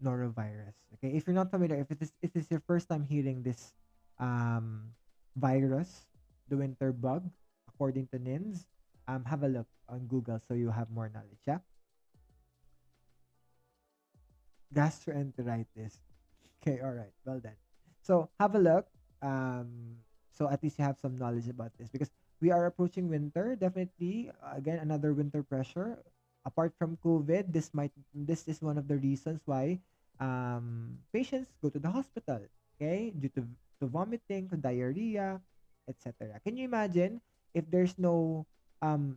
norovirus. Okay, if you're not familiar, if this is your first time hearing this um virus, the winter bug, according to NINS, have a look on Google so you have more knowledge. Yeah, gastroenteritis. Okay, all right, well done. So have a look. So at least you have some knowledge about this because we are approaching winter. Definitely, again, another winter pressure. Apart from COVID, this is one of the reasons why patients go to the hospital. Okay, due to vomiting, to diarrhea, etc. Can you imagine if there's no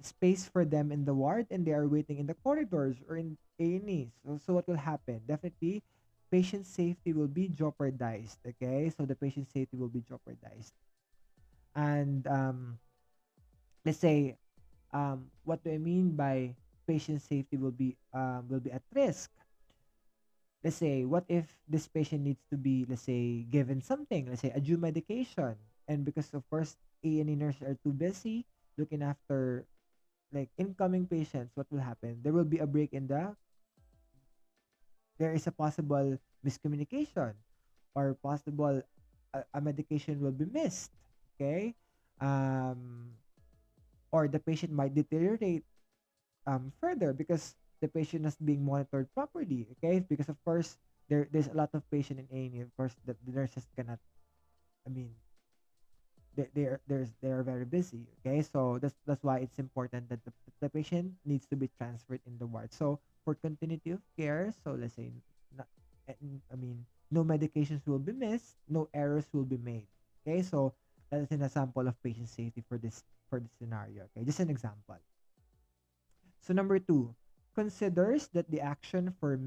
space for them in the ward and they are waiting in the corridors or in A&E? So what will happen? Definitely patient safety will be jeopardized. Okay, so the patient safety will be jeopardized. And let's say, what do I mean by patient safety will be at risk? Let's say, what if this patient needs to be, let's say, given something, let's say a due medication, and because of course A&E nurses are too busy looking after like incoming patients, what will happen? There will be a break in there is a possible miscommunication or possible a medication will be missed. Okay, um or the patient might deteriorate further because the patient is being monitored properly. Okay, because of course there's a lot of patient in A&E. Of course the nurses cannot, I mean, they are very busy. Okay, so that's why it's important that the patient needs to be transferred in the ward. So for continuity of care, so let's say, not, I mean, no medications will be missed, no errors will be made. Okay, so that is an example of patient safety for this scenario. Okay, just an example. So number two, considers that the action for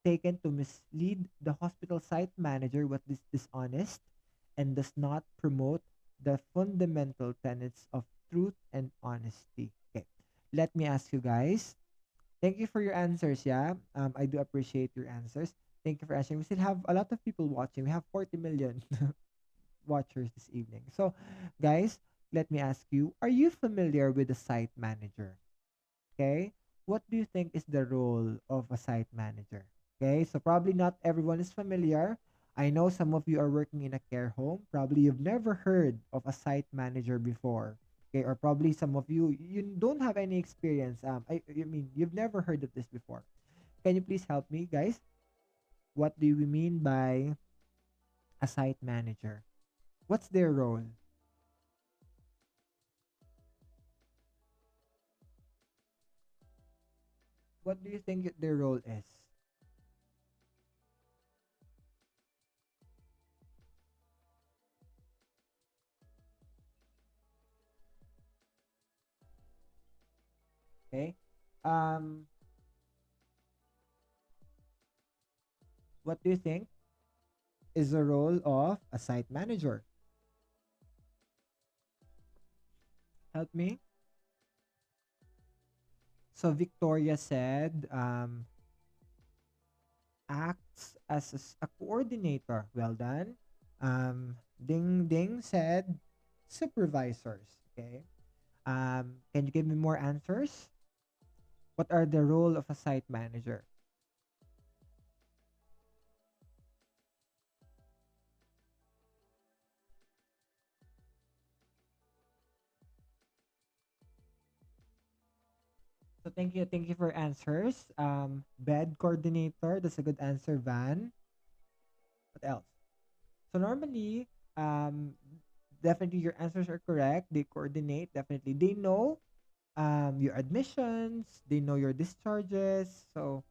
taken to mislead the hospital site manager was dishonest and does not promote the fundamental tenets of truth and honesty. Okay, let me ask you guys. Thank you for your answers. Yeah, I do appreciate your answers. Thank you for answering. We still have a lot of people watching. We have 40 million watchers this evening. So, guys, let me ask you: are you familiar with the site manager? Okay. What do you think is the role of a site manager? Okay. So probably not everyone is familiar. I know some of you are working in a care home. Probably you've never heard of a site manager before. Okay. Or probably some of you don't have any experience. I mean, you've never heard of this before. Can you please help me, guys? What do we mean by a site manager? What's their role? What do you think their role is? Okay. Um, what do you think is the role of a site manager? Help me. So Victoria said, acts as a coordinator. Well done. Ding Ding said supervisors. Okay. Can you give me more answers? What are the role of a site manager? So thank you for answers. Bed coordinator. That's a good answer, Van. What else? So normally, definitely your answers are correct. They coordinate. Definitely, they know your admissions. They know your discharges. So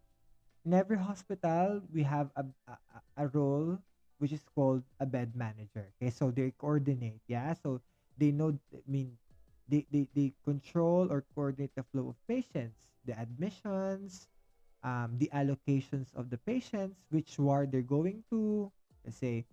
in every hospital, we have a role which is called a bed manager. Okay, so they coordinate. Yeah, so they know. I mean, they control or coordinate the flow of patients, the admissions, the allocations of the patients, which ward they're going to. Let's say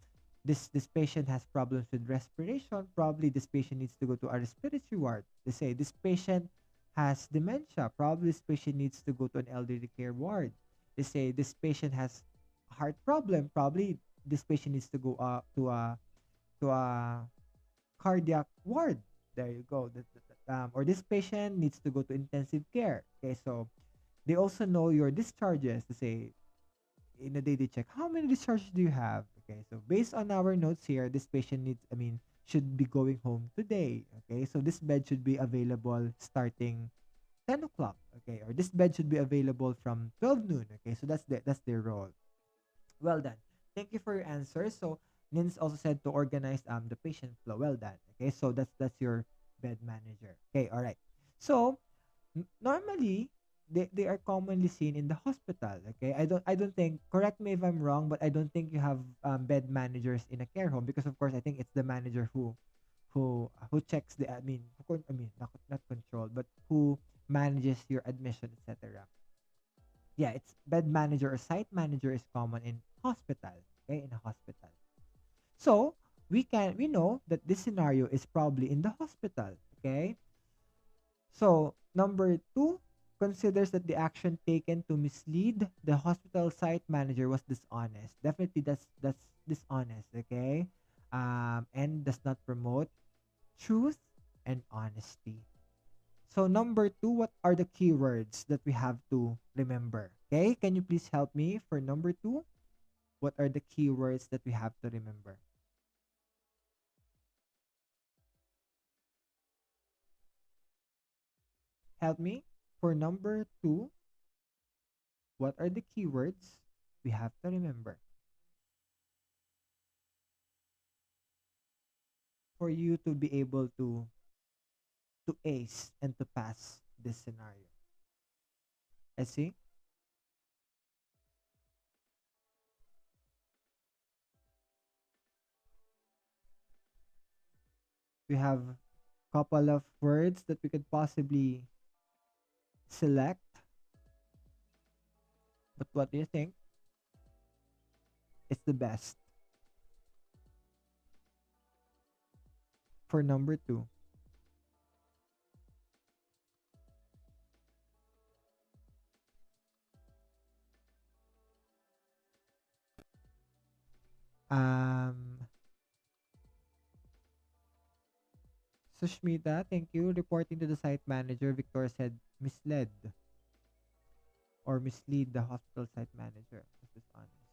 this patient has problems with respiration. Probably this patient needs to go to a respiratory ward. Let's say this patient has dementia. Probably this patient needs to go to an elderly care ward. Let's say this patient has a heart problem. Probably this patient needs to go to a cardiac ward. There you go. Or this patient needs to go to intensive care. Okay, so they also know your discharges. To say in a day they check how many discharges do you have. Okay, so based on our notes here, this patient needs, I mean, should be going home today. Okay, so this bed should be available starting 10 o'clock. Okay, or this bed should be available from 12 noon. Okay, so that's their role. Well done. Thank you for your answer. So Nins also said to organize the patient flow. Well done. Okay, so that's your bed manager. Okay, all right. So normally they are commonly seen in the hospital. Okay, I don't think, correct me if I'm wrong, but I don't think you have bed managers in a care home, because of course I think it's the manager who checks the, not control, but who manages your admission, etc. Yeah, it's bed manager or site manager is common in hospital. Okay, in a hospital. So we know that this scenario is probably in the hospital. Okay, so number two considers that the action taken to mislead the hospital site manager was dishonest. Definitely, that's dishonest. Okay, and does not promote truth and honesty. So number two, what are the keywords that we have to remember? Okay, can you please help me for number two? What are the keywords that we have to remember? Help me for number two. What are the keywords we have to remember for you to be able to ace and to pass this scenario? I see we have couple of words that we could possibly select, but what do you think is the best for number two? Um, Sushmita, thank you. Reporting to the site manager, Victor said misled or mislead the hospital site manager. Was dishonest.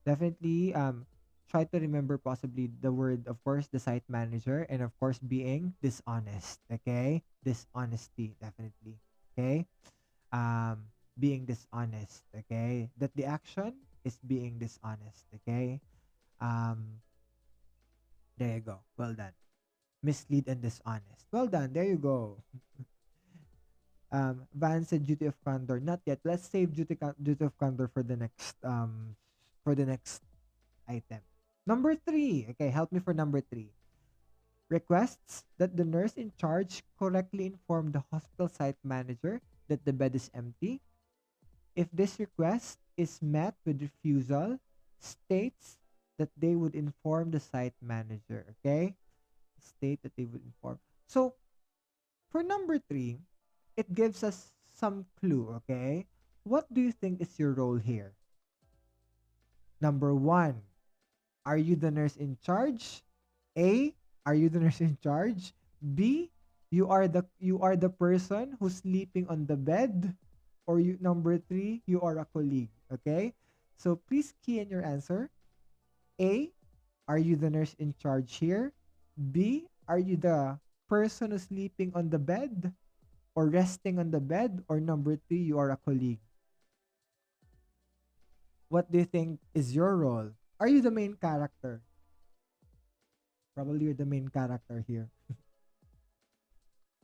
Definitely, try to remember possibly the word, of course, the site manager, and of course, being dishonest. Okay, dishonesty, definitely. Okay, being dishonest. Okay, that the action is being dishonest. Okay, there you go. Well done. Mislead and dishonest. Well done. There you go. Van said duty of candor. Not yet. Let's save duty of candor for the next item. Number three. Okay, help me for number three. Requests that the nurse in charge correctly inform the hospital site manager that the bed is empty. If this request is met with refusal, states that they would inform the site manager. Okay, state that they would inform. So for number three, it gives us some clue. Okay, what do you think is your role here? Number one, are you the nurse in charge? A, are you the nurse in charge? B, you are the person who's sleeping on the bed, or you number three, you are a colleague. Okay? So please key in your answer. A, are you the nurse in charge here? B, are you the person who's sleeping on the bed or resting on the bed, or number three, you are a colleague? What do you think is your role? Are you the main character? Probably you're the main character here.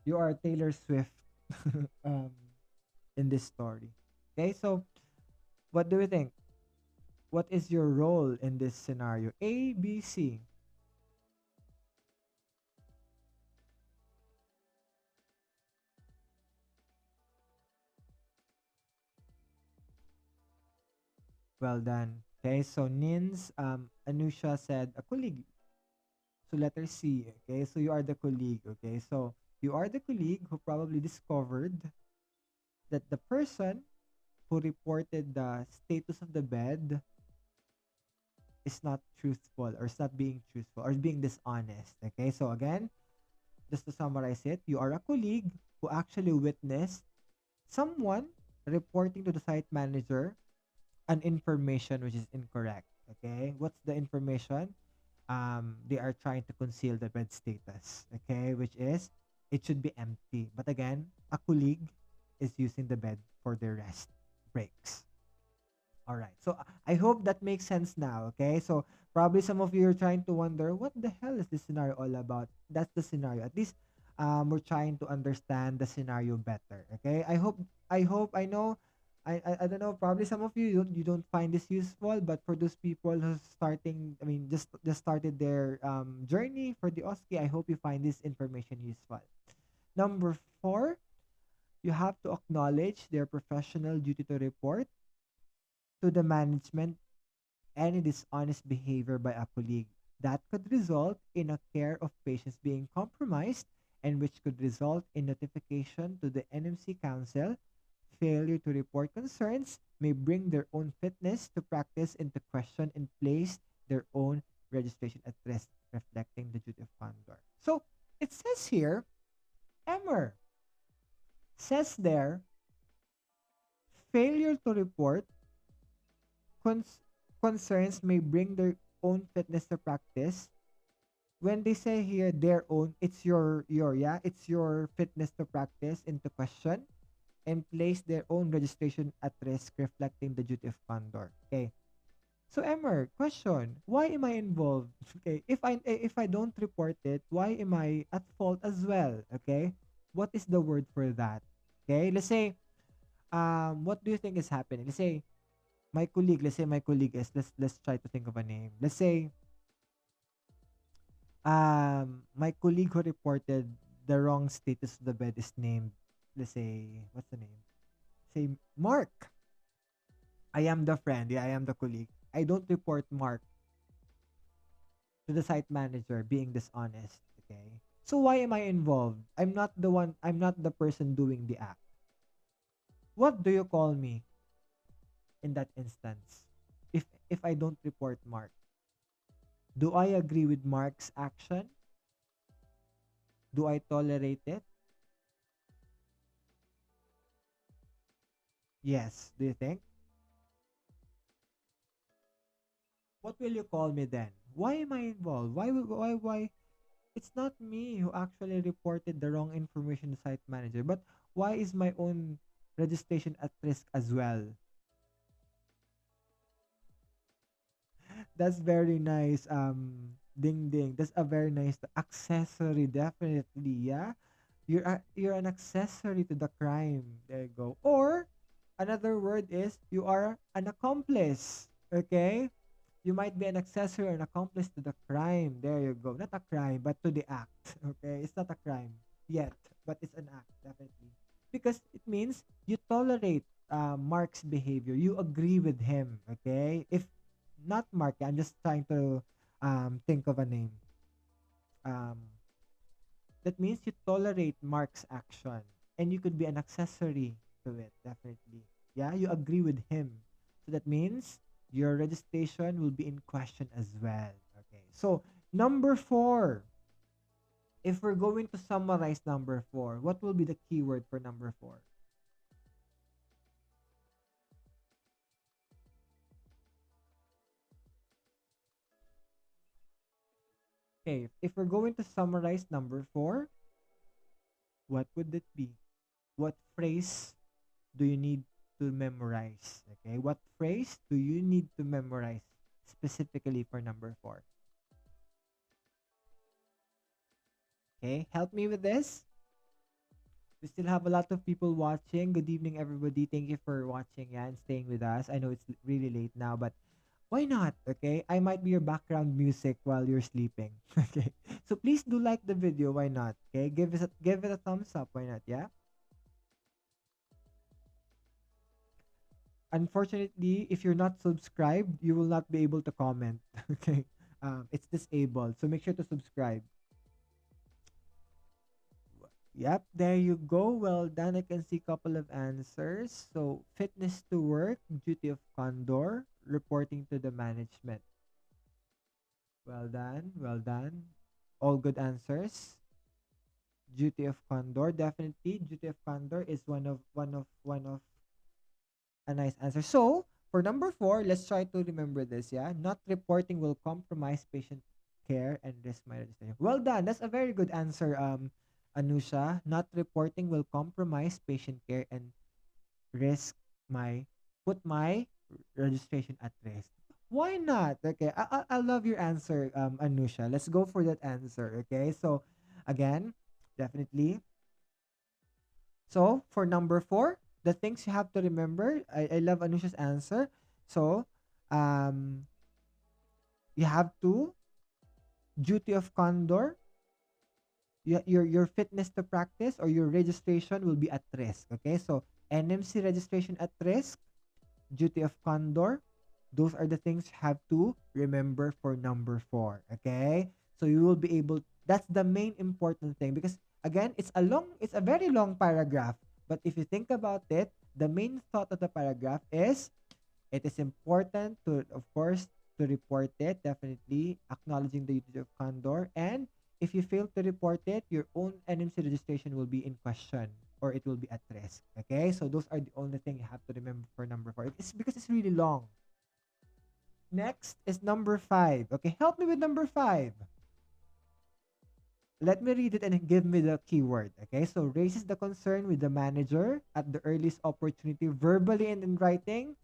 You are Taylor Swift um, in this story. Okay, so what do you think? What is your role in this scenario? A, B, C. Well done. Okay, so Nins, Anusha said a colleague. So letter C. Okay, so you are the colleague. Okay, so you are the colleague who probably discovered that the person who reported the status of the bed is not truthful or is not being truthful or is being dishonest. Okay, so again, just to summarize it, you are a colleague who actually witnessed someone reporting to the site manager an information which is incorrect. Okay, what's the information? They are trying to conceal the bed status. Okay, which is it should be empty. But again, a colleague is using the bed for their rest breaks. All right. So I hope that makes sense now. Okay. So probably some of you are trying to wonder what the hell is this scenario all about? That's the scenario. At least we're trying to understand the scenario better. Okay. I know I don't know, probably some of you don't find this useful, but for those people who's starting, I mean just started their journey for the OSCE, I hope you find this information useful. Number 4, you have to acknowledge their professional duty to report to the management any dishonest behavior by a colleague that could result in a care of patients being compromised and which could result in notification to the NMC Council. Failure to report concerns may bring their own fitness to practice into question and place their own registration at risk, reflecting the duty of candor. So it says here, Emer says there, failure to report cons- concerns may bring their own fitness to practice. When they say here their own, it's your yeah, it's your fitness to practice into question and place their own registration at risk, reflecting the duty of candor. Okay. So Emmer, question: why am I involved? Okay, if I don't report it, why am I at fault as well? Okay, what is the word for that? Okay, let's say what do you think is happening? Let's say my colleague is, let's try to think of a name. Let's say my colleague who reported the wrong status of the bed is named, let's say, what's the name? Say Mark. I am the friend. Yeah, I am the colleague. I don't report Mark to the site manager being dishonest. Okay. So why am I involved? I'm not the person doing the act. What do you call me in that instance? If I don't report Mark, do I agree with Mark's action? Do I tolerate it? Yes. Do you think? What will you call me then? Why am I involved? Why? It's not me who actually reported the wrong information to site manager, but why is my own registration at risk as well? That's very nice. Ding ding. That's a very nice accessory. Definitely, yeah. You're an accessory to the crime. There you go. Or another word is you are an accomplice. Okay. You might be an accessory or an accomplice to the crime. There you go. Not a crime, but to the act. Okay. It's not a crime yet, but it's an act definitely because it means you tolerate Mark's behavior. You agree with him. Okay. If not Mark, I'm just trying to think of a name. Um, that means you tolerate Mark's action and you could be an accessory to it, definitely. Yeah, you agree with him. So that means your registration will be in question as well. Okay. So, number 4. If we're going to summarize number 4, what will be the keyword for number 4? Okay, if we're going to summarize number 4, what would it be? What phrase do you need to memorize? Okay, what phrase do you need to memorize specifically for number 4? Okay, help me with this. We still have a lot of people watching. Good evening, everybody. Thank you for watching, yeah, and staying with us. I know it's really late now, but why not? Okay, I might be your background music while you're sleeping. Okay, so please do like the video. Why not? Okay, give it a thumbs up. Why not? Yeah. Unfortunately, if you're not subscribed, you will not be able to comment. Okay. It's disabled. So make sure to subscribe. Yep, there you go. Well done. I can see a couple of answers. So, fitness to work, duty of condor, reporting to the management. Well done. Well done. All good answers. Duty of condor, definitely. Duty of condor is one of a nice answer. So, for number 4, let's try to remember this, yeah? Not reporting will compromise patient care and risk my registration. Well done. That's a very good answer, Anusha. Not reporting will compromise patient care and risk my put my registration at risk. Why not? Okay, I love your answer, Anusha. Let's go for that answer. Okay, so again, definitely. So for number 4, the things you have to remember. I love Anusha's answer. So, um, you have to duty of condor. Your fitness to practice or your registration will be at risk. Okay, so NMC registration at risk, duty of condor. Those are the things you have to remember for number 4. Okay, so you will be able. That's the main important thing because again, it's a very long paragraph. But if you think about it, the main thought of the paragraph is it is important to, of course, to report it, definitely acknowledging the duty of candor. And if you fail to report it, your own NMC registration will be in question or it will be at risk. Okay, so those are the only thing you have to remember for number 4. It's because it's really long. Next is number 5. Okay, help me with number 5. Let me read it and give me the keyword. Okay, so raises the concern with the manager at the earliest opportunity, verbally and in writing.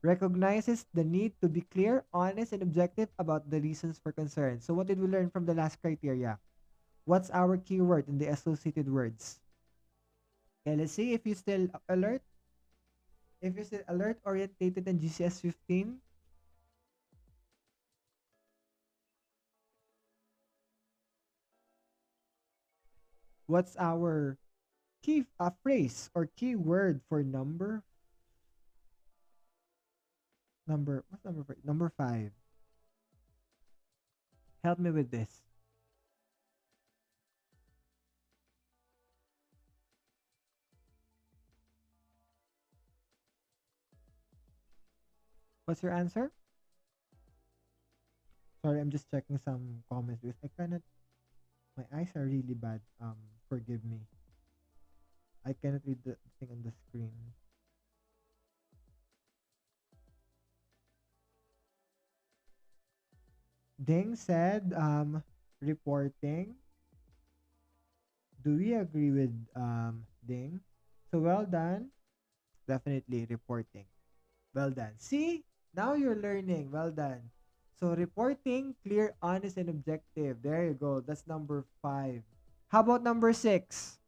Recognizes the need to be clear, honest, and objective about the reasons for concern. So what did we learn from the last criteria? What's our keyword in the associated words? Okay, let's see if you still alert. If you're still alert, orientated, and GCS 15, what's our key phrase or keyword for what's number 5? Number 5. Help me with this. What's your answer? Sorry, I'm just checking some comments because I cannot. My eyes are really bad. Forgive me. I cannot read the thing on the screen. Ding said, reporting. Do we agree with Ding? So well done. Definitely reporting. Well done. See, now you're learning. Well done. So reporting, clear, honest, and objective. There you go. That's number 5. How about number 6?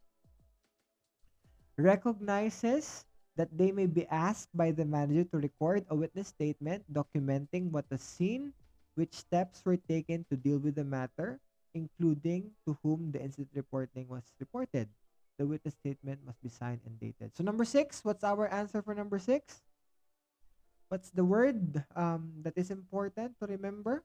Recognizes that they may be asked by the manager to record a witness statement documenting what was seen, which steps were taken to deal with the matter, including to whom the incident reporting was reported. The witness statement must be signed and dated. So number 6, what's our answer for number 6? What's the word that is important to remember?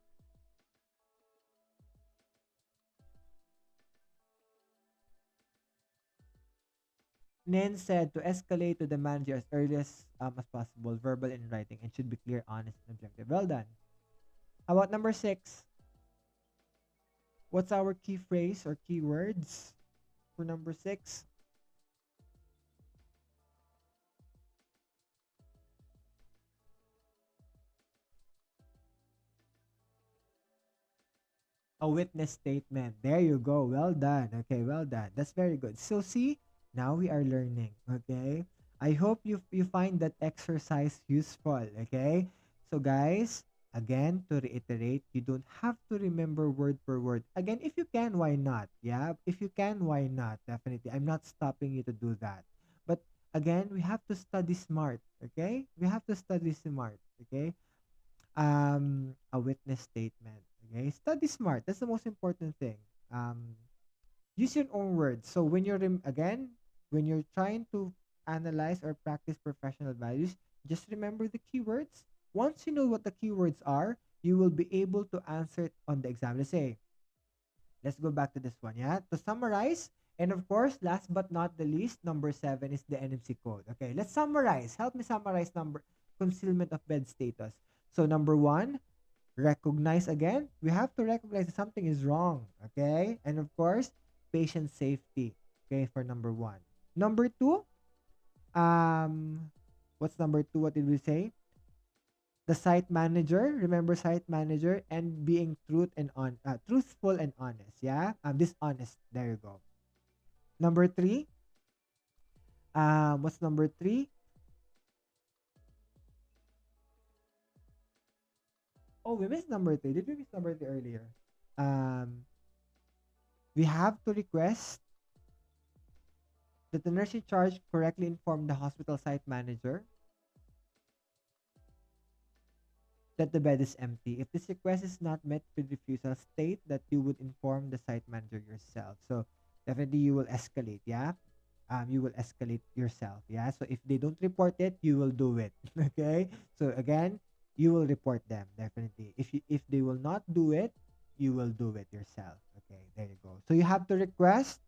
Nen said to escalate to the manager as early as possible, verbal and writing, and should be clear, honest, and objective. Well done. How about number 6? What's our key phrase or keywords for number 6? A witness statement. There you go. Well done. Okay, well done. That's very good. So see, now we are learning. Okay. I hope you find that exercise useful. Okay. So guys, again to reiterate, you don't have to remember word per word. Again, if you can, why not? Yeah. If you can, why not? Definitely. I'm not stopping you to do that. But again, we have to study smart. Okay. We have to study smart. Okay. A witness statement. Okay, study smart. That's the most important thing. Use your own words. So when you're again, when you're trying to analyze or practice professional values, Just remember the keywords. Once you know what the keywords are, you will be able to answer it on the exam. Let's go back to this one, yeah? To summarize, and of course, last but not the least, number 7 is the NMC code. Okay, let's summarize. Help me summarize number concealment of bed status. So number 1, recognize again. We have to recognize that something is wrong, okay? And of course, patient safety, okay, for number 1. Number 2, what's number 2? What did we say? The site manager, remember site manager, and being truthful and honest, yeah? Dishonest, there you go. Number 3, what's number 3? Oh, we missed number 3. Did we miss number 3 earlier? Um, we have to request that the nurse in charge correctly inform the hospital site manager that the bed is empty. If this request is not met with refusal, state that you would inform the site manager yourself. So definitely you will escalate, yeah? You will escalate yourself, yeah? So if they don't report it, you will do it, okay? So again, you will report them, definitely. If they will not do it, you will do it yourself. Okay, there you go. So you have to request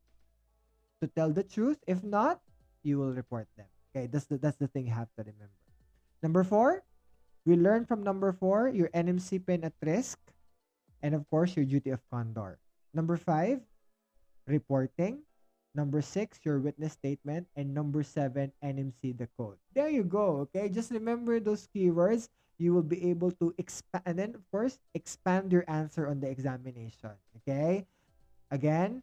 to tell the truth. If not, you will report them. Okay, that's the thing you have to remember. Number 4, we learn from number 4 your NMC pin at risk, and of course your duty of condor. Number 5, reporting. Number 6, your witness statement, and number 7, NMC the code. There you go. Okay, just remember those keywords. You will be able to expand, and then of course expand your answer on the examination. Okay, again,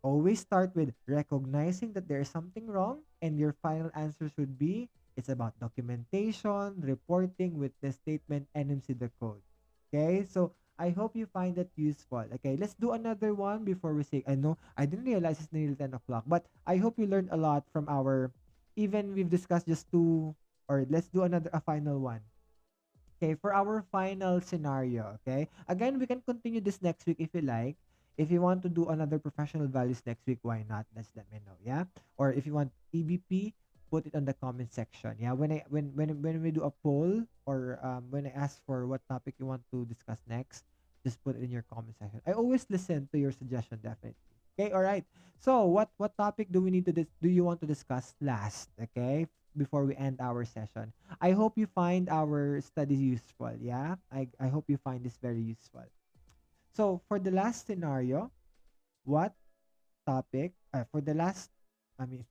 always start with recognizing that there is something wrong, and your final answer should be it's about documentation, reporting, witness statement, NMC the code. Okay, so I hope you find that useful. Okay, let's do another one before we say. I know I didn't realize it's nearly 10 o'clock, but I hope you learned a lot from our. Even we've discussed just two, or let's do a final one. Okay, for our final scenario, okay? Again, we can continue this next week if you like. If you want to do another professional values next week, why not? Just let me know, yeah? Or if you want EBP, put it on the comment section. Yeah, when we do a poll, or when I ask for what topic you want to discuss next, just put it in your comment section. I always listen to your suggestion, definitely. Okay, all right. So, what topic do we need to do you want to discuss last, okay? Before we end our session. I hope you find our studies useful. Yeah, I hope you find this very useful. So for the last scenario, what topic? For the last, I mean,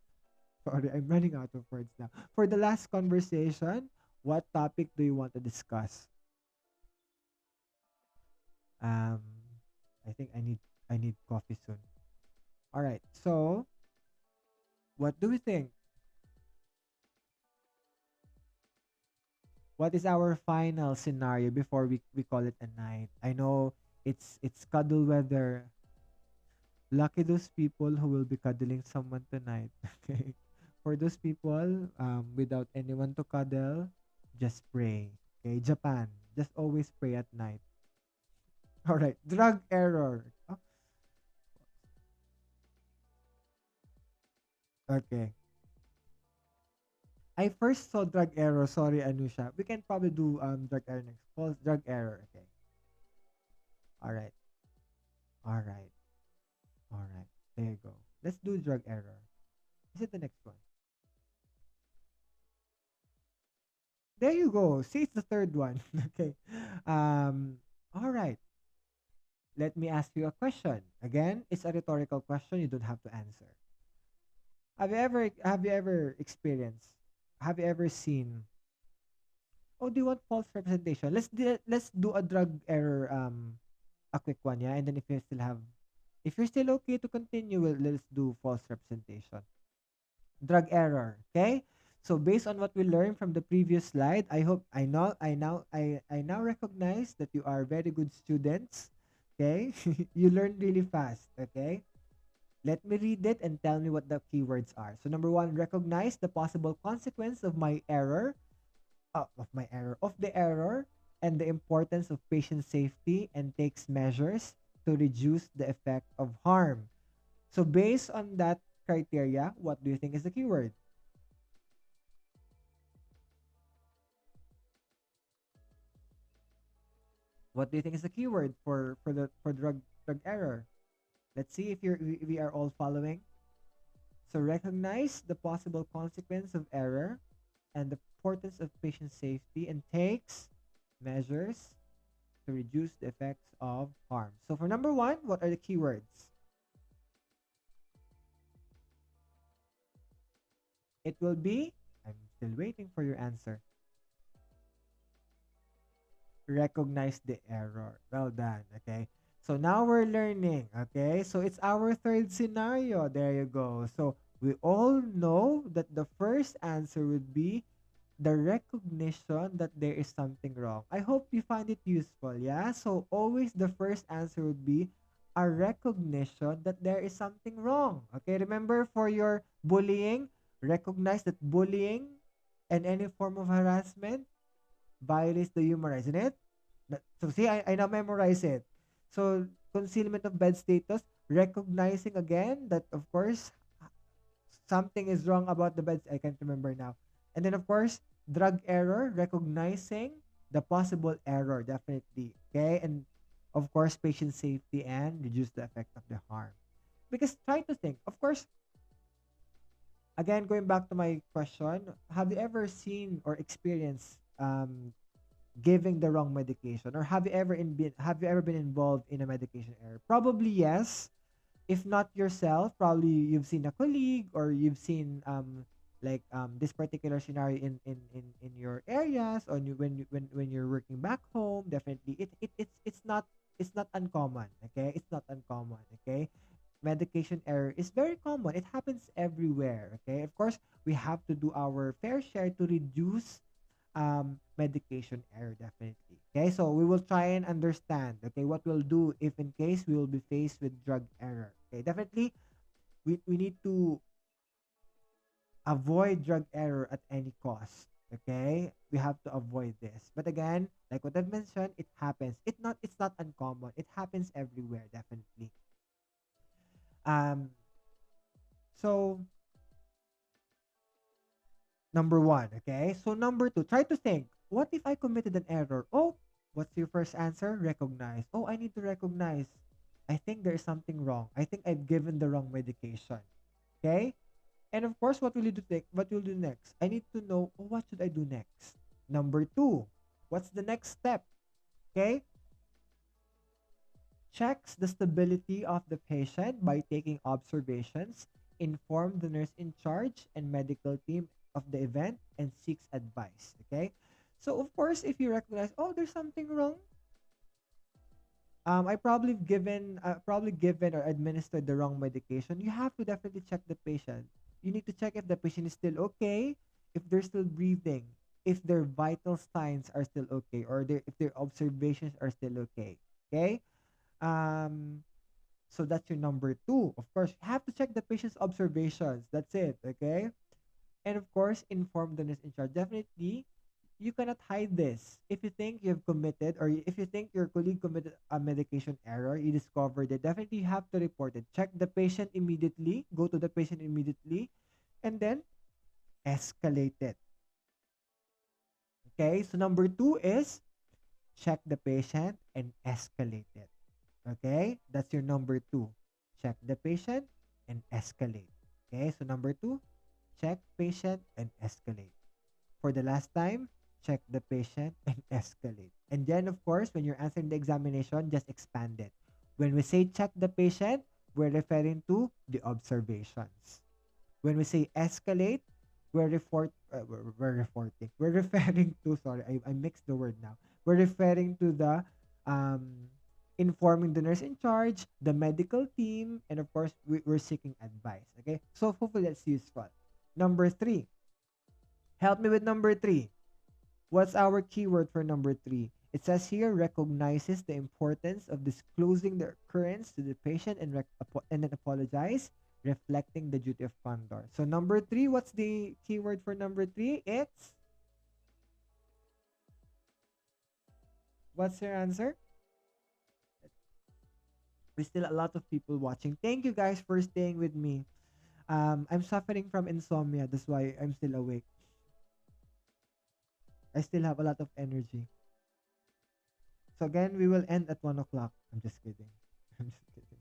sorry, I'm running out of words now. For the last conversation, what topic do you want to discuss? Um, I think I need coffee soon. All right. So what do we think? What is our final scenario before we call it a night? I know it's cuddle weather. Lucky those people who will be cuddling someone tonight. Okay. For those people without anyone to cuddle, just pray. Okay, Japan, just always pray at night. All right, drug error. Oh, okay. I first saw drug error. Sorry, Anusha. We can probably do drug error next. False drug error. Okay. All right. All right. All right. There you go. Let's do drug error. Is it the next one? There you go. See, it's the third one. Okay. All right. Let me ask you a question. Again, it's a rhetorical question. You don't have to answer. Have you ever experienced? Have you ever seen? Oh, do you want false representation? Let's do a drug error. A quick one, yeah. And then if you're still okay to continue, let's do false representation. Drug error. Okay. So based on what we learned from the previous slide, I now recognize that you are very good students. Okay, you learn really fast. Okay, let me read it and tell me what the keywords are. So number 1, recognize the possible consequence of my error, of the error, and the importance of patient safety, and takes measures to reduce the effect of harm. So based on that criteria, what do you think is the keyword? What do you think is the keyword for drug error? Let's see if we are all following. So recognize the possible consequence of error and the importance of patient safety and takes measures to reduce the effects of harm. So for number one, what are the keywords? It will be, I'm still waiting for your answer. Recognize the error. Well done. Okay. So now we're learning. Okay. So it's our third scenario. There you go. So we all know that the first answer would be the recognition that there is something wrong. I hope you find it useful. Yeah. So always the first answer would be a recognition that there is something wrong. Okay. Remember for your bullying, recognize that bullying and any form of harassment violates the human rights, isn't it? So see, I now memorize it. So concealment of bed status, recognizing again that of course something is wrong about the beds. I can't remember now. And then of course, drug error, recognizing the possible error, definitely. Okay. And of course, patient safety and reduce the effect of the harm. Because try to think, of course, again, going back to my question, have you ever seen or experienced giving the wrong medication, or have you ever been involved in a medication error? Probably yes. If not yourself, probably you've seen a colleague, or you've seen this particular scenario in your areas, or when you're working back home. Definitely it's not uncommon. Okay, it's not uncommon. Okay, medication error is very common. It happens everywhere. Okay, of course we have to do our fair share to reduce medication error, definitely. Okay, so we will try and understand, okay, what we'll do if in case we will be faced with drug error. Okay, definitely we need to avoid drug error at any cost. Okay, we have to avoid this, but again, like what I've mentioned, it happens. It's not uncommon. It happens everywhere, definitely. Um so number one. Okay. So number two, try to think. What if I committed an error? Oh, what's your first answer? Recognize. Oh, I need to recognize. I think there is something wrong. I think I've given the wrong medication. Okay. And of course, what will you do? What will you do next? I need to know, oh, what should I do next? Number two, what's the next step? Okay. Checks the stability of the patient by taking observations, inform the nurse in charge and medical team of the event, and seeks advice. Okay. So of course, if you recognize, oh, there's something wrong, I probably given or administered the wrong medication. You have to definitely check the patient. You need to check if the patient is still okay, if they're still breathing, if their vital signs are still okay, or if their observations are still okay. Okay. Um, So that's your number two. Of course, you have to check the patient's observations. That's it. Okay. And of course, inform the nurse in charge. Definitely, you cannot hide this. If you think you've committed, or if you think your colleague committed a medication error, you discovered it, definitely you have to report it. Check the patient immediately, go to the patient immediately, and then escalate it. Okay. So number two is check the patient and escalate it. Okay, that's your number two. Check the patient and escalate. Okay, so number two, check patient and escalate. For the last time, check the patient and escalate. And then, of course, when you're answering the examination, just expand it. When we say check the patient, we're referring to the observations. When we say escalate, we're referring to, sorry, I mixed the word now. We're referring to the um, informing the nurse in charge, the medical team, and of course, we're seeking advice. Okay, so hopefully that's useful. Number three, help me with number three. What's our keyword for number three? It says here recognizes the importance of disclosing the occurrence to the patient and and then apologize, reflecting the duty of candor. So number three, what's the keyword for number three? It's, what's your answer? There's still a lot of people watching. Thank you guys for staying with me. I'm suffering from insomnia. That's why I'm still awake. I still have a lot of energy. So again, we will end at 1 o'clock. I'm just kidding. I'm just kidding.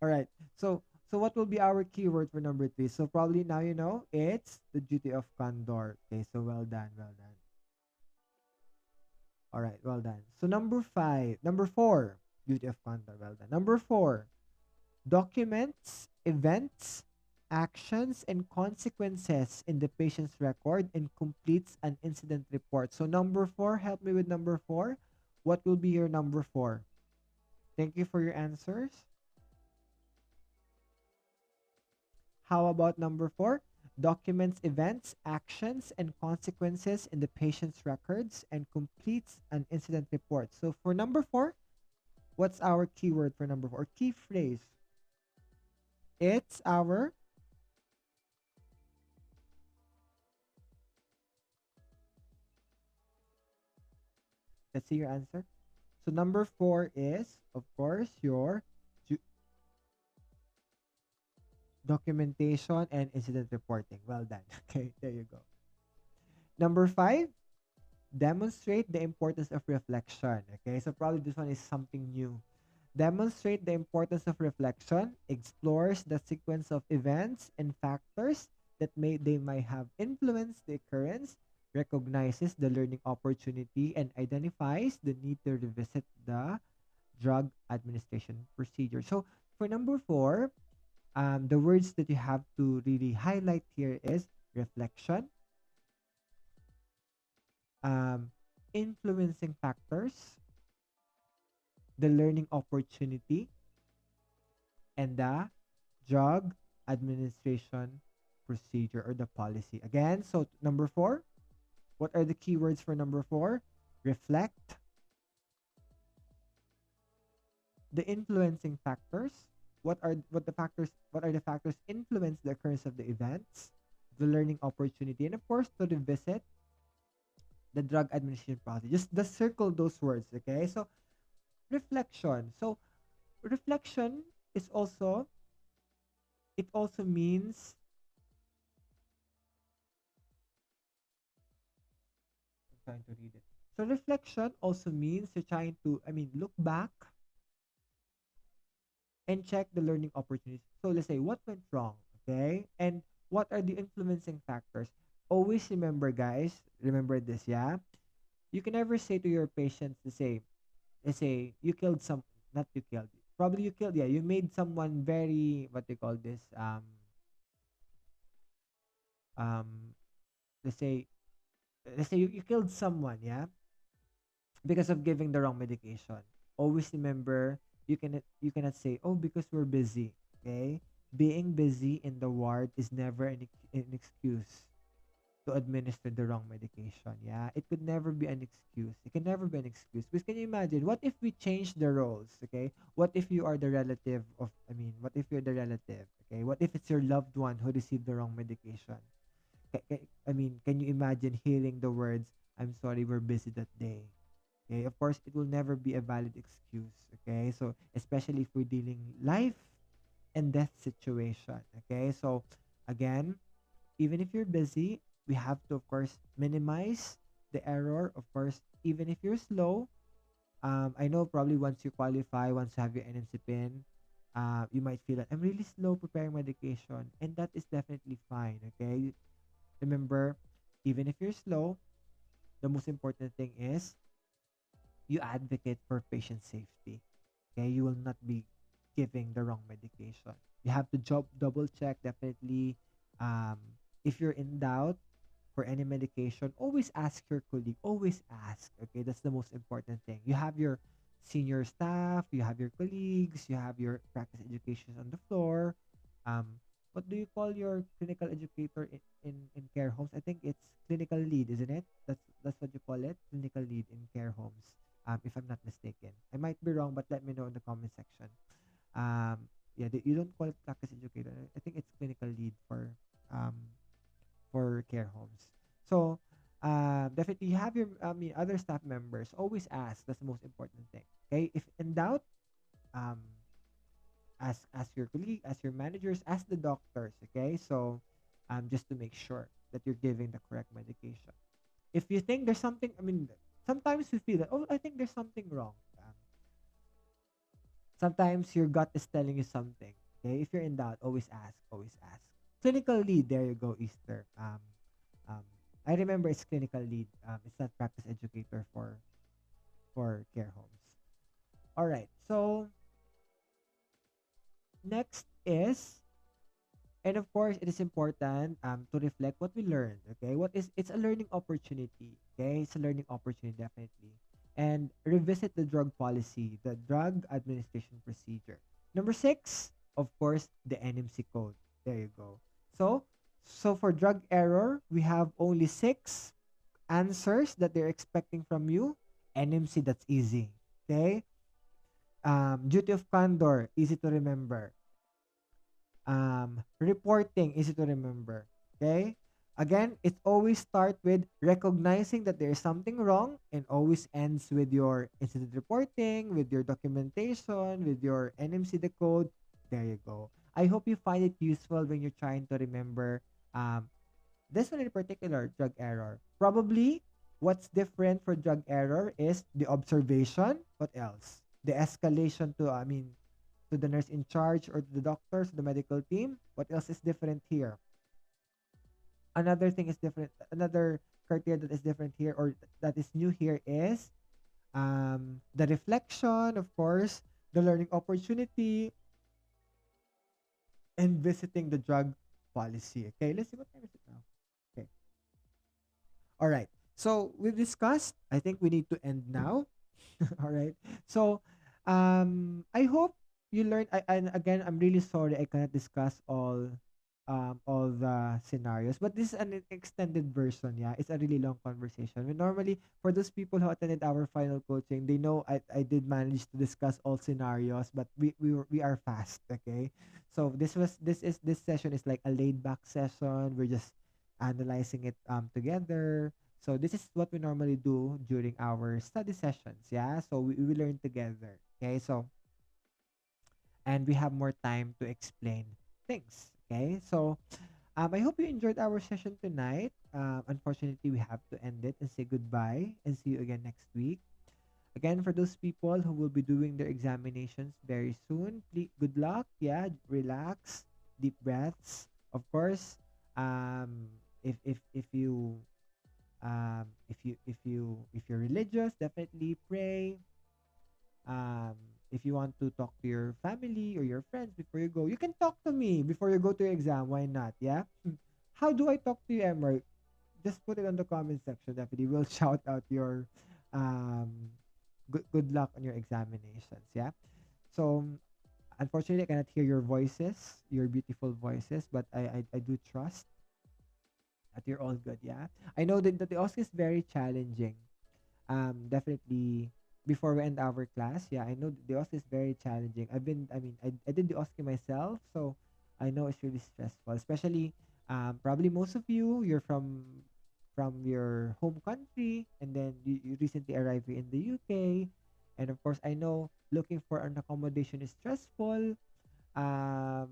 All right. So what will be our keyword for number three? So probably now you know it's the duty of candor. Okay, so well done, well done. All right, well done. So number four, duty of candor, well done. Number four, documents, events, actions, and consequences in the patient's record and completes an incident report. So number four, help me with number four. What will be your number four? Thank you for your answers. How about number four? Documents events, actions, and consequences in the patient's records and completes an incident report. So for number four, what's our keyword for number four? Key phrase. It's our, let's see your answer. So number four is, of course, your documentation and incident reporting. Well done. Okay, there you go. Number five, demonstrate the importance of reflection. Okay, so probably this one is something new. Demonstrate the importance of reflection, explores the sequence of events and factors that they might have influenced the occurrence, recognizes the learning opportunity, and identifies the need to revisit the drug administration procedure. So for number four, the words that you have to really highlight here is reflection, um, influencing factors, the learning opportunity, and the drug administration procedure or the policy. Again, so number four, what are the keywords for number four? Reflect, the influencing factors. What are the factors influence the occurrence of the events, the learning opportunity, and of course to revisit the drug administration process. Just circle those words, okay? So reflection. So reflection is also, it also means, I'm trying to read it. So reflection also means you're trying to, I mean, look back and check the learning opportunities. So let's say what went wrong, okay? And what are the influencing factors? Always remember, guys, remember this, yeah? You can never say to your patients the same. Let's say you killed some, not you killed, probably you killed, yeah, you made someone very, what they call this, um, let's say, you killed someone, yeah, because of giving the wrong medication. Always remember, you cannot say, oh, because we're busy, okay? Being busy in the ward is never an excuse to administer the wrong medication. Yeah, it could never be an excuse. It can never be an excuse. Because can you imagine? What if we change the roles? Okay, what if you are the relative of? I mean, what if you're the relative? Okay, what if it's your loved one who received the wrong medication? I mean, can you imagine hearing the words, "I'm sorry, we're busy that day." Okay, of course, it will never be a valid excuse. Okay, so especially if we're dealing life and death situation. Okay, so again, even if you're busy, we have to, of course, minimize the error. Of course, even if you're slow, I know probably once you qualify, once you have your NMC pin, you might feel that I'm really slow preparing medication, and that is definitely fine. Okay, remember, even if you're slow, the most important thing is you advocate for patient safety. Okay, you will not be giving the wrong medication. You have to double check definitely. Um, if you're in doubt for any medication, always ask your colleague. Always ask. Okay, that's the most important thing. You have your senior staff, you have your colleagues, you have your practice education on the floor. Um, what do you call your clinical educator in care homes? I think it's clinical lead, isn't it? That's what you call it, clinical lead in care homes. If I'm not mistaken, I might be wrong, but let me know in the comment section. Yeah, you don't call it practice educator. I think it's clinical lead um for care homes. So, definitely you have your, I mean, other staff members. Always ask. That's the most important thing. Okay, if in doubt, um, ask your colleague, ask your managers, ask the doctors. Okay, so, just to make sure that you're giving the correct medication. If you think there's something, I mean, sometimes we feel that, oh, I think there's something wrong. Sometimes your gut is telling you something. Okay, if you're in doubt, always ask, always ask. Clinical lead, there you go, Easter. Um, I remember it's clinical lead. It's not practice educator for care homes. All right. So next is, and of course, it is important to reflect what we learned. Okay, what is it's a learning opportunity. Okay, it's a learning opportunity definitely, and revisit the drug policy, the drug administration procedure. Number six, of course, the NMC code. There you go. So, so for drug error, we have only six answers that they're expecting from you. NMC, that's easy. Okay. Duty of candor, easy to remember. Reporting, easy to remember. Okay. Again, it always start with recognizing that there is something wrong and always ends with your incident reporting, with your documentation, with your NMC decode. There you go. I hope you find it useful when you're trying to remember um, this one in particular, drug error. Probably what's different for drug error is the observation. What else? The escalation to, to the nurse in charge or to the doctors, the medical team. What else is different here? Another thing is different. Another criteria that is different here or that is new here is the reflection, of course, the learning opportunity, and visiting the drug policy. Okay, let's see what time is it now. Okay. All right. So we've discussed. I think we need to end now. All right. So I hope you learned. And again, I'm really sorry I cannot discuss all the scenarios, but this is an extended version. Yeah, it's a really long conversation. We normally, for those people who attended our final coaching, they know I did manage to discuss all scenarios, but we are fast. Okay, so this session is like a laid back session. We're just analyzing it together. So this is what we normally do during our study sessions. Yeah, so we learn together. Okay, so and we have more time to explain things. Okay, so I hope you enjoyed our session tonight. Unfortunately, we have to end it and say goodbye and see you again next week. Again, for those people who will be doing their examinations very soon, please, good luck. Yeah, relax, deep breaths. Of course, if you if you're religious, definitely pray. um if you want to talk to your family or your friends before you go, you can talk to me before you go to your exam. Why not? Yeah. How do I talk to you, Emer? Just put it on the comment section. Definitely we'll shout out your um good luck on your examinations. Yeah. So unfortunately I cannot hear your voices, your beautiful voices, but I do trust that you're all good. Yeah, I know that the OSCE is very challenging. Definitely before we end our class, yeah, I know the OSCE is very challenging. I did the OSCE myself, so I know it's really stressful, especially probably most of you, you're from your home country, and then you recently arrived here in the UK, and of course I know looking for an accommodation is stressful. um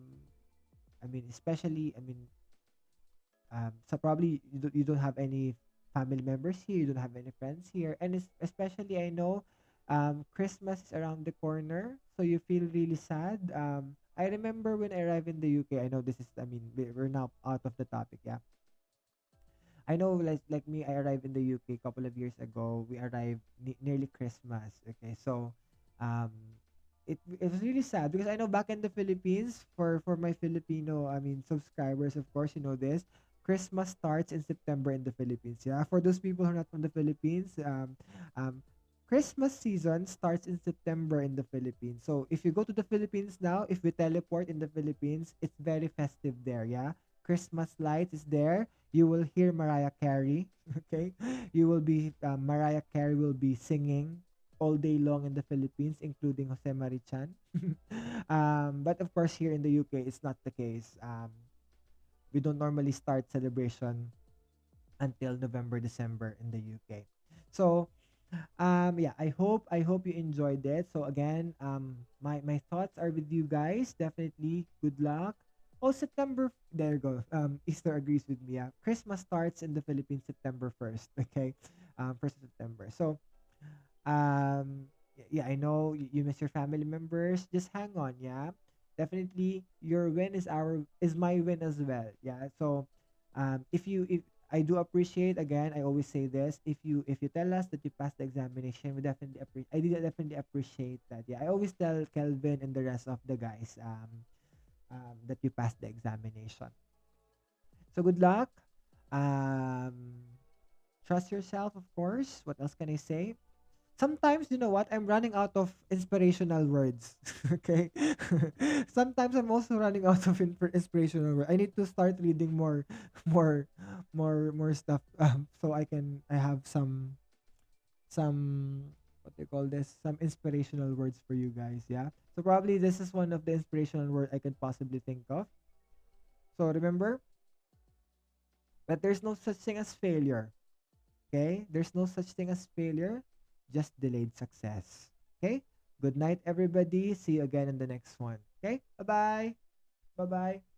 so probably you don't have any family members here, you don't have any friends here, and especially I know Christmas is around the corner, so you feel really sad. I remember when I arrived in the UK, I know this is, we're now out of the topic. Yeah, I know, like me, I arrived in the UK a couple of years ago. We arrived nearly Christmas. Okay, so um, it was really sad because I know back in the Philippines, for my Filipino, subscribers, of course, you know this. Christmas starts in September in the Philippines. Yeah, for those people who are not from the Philippines, um, Christmas season starts in September in the Philippines. So if you go to the Philippines now, if we teleport in the Philippines, it's very festive there. Yeah, Christmas lights is there. You will hear Mariah Carey. Okay, you will be Mariah Carey will be singing all day long in the Philippines, including Jose Marichan. But of course, here in the UK, it's not the case. We don't normally start celebration until November, December in the UK. So yeah, I hope you enjoyed it. So again, my thoughts are with you guys. Definitely good luck. Oh, September, there you go. Easter agrees with me. Yeah, Christmas starts in the Philippines September 1st. Okay. 1st of September. So yeah, I know you miss your family members. Just hang on, yeah. Definitely your win is my win as well. Yeah. So if I do appreciate, again, I always say this, if you tell us that you passed the examination, we definitely appreciate, I did definitely appreciate that. Yeah. I always tell Kelvin and the rest of the guys that you passed the examination. So good luck. Um trust yourself, of course. What else can I say? Sometimes, you know what, I'm running out of inspirational words. Okay. Sometimes I'm also running out of inspirational words. I need to start reading more more stuff, so I have some what they call this, some inspirational words for you guys. Yeah, so probably this is one of the inspirational word I can possibly think of. So remember that there's no such thing as failure. Okay? There's no such thing as failure, just delayed success. Okay? Good night, everybody. See you again in the next one. Okay? Bye bye. Bye bye.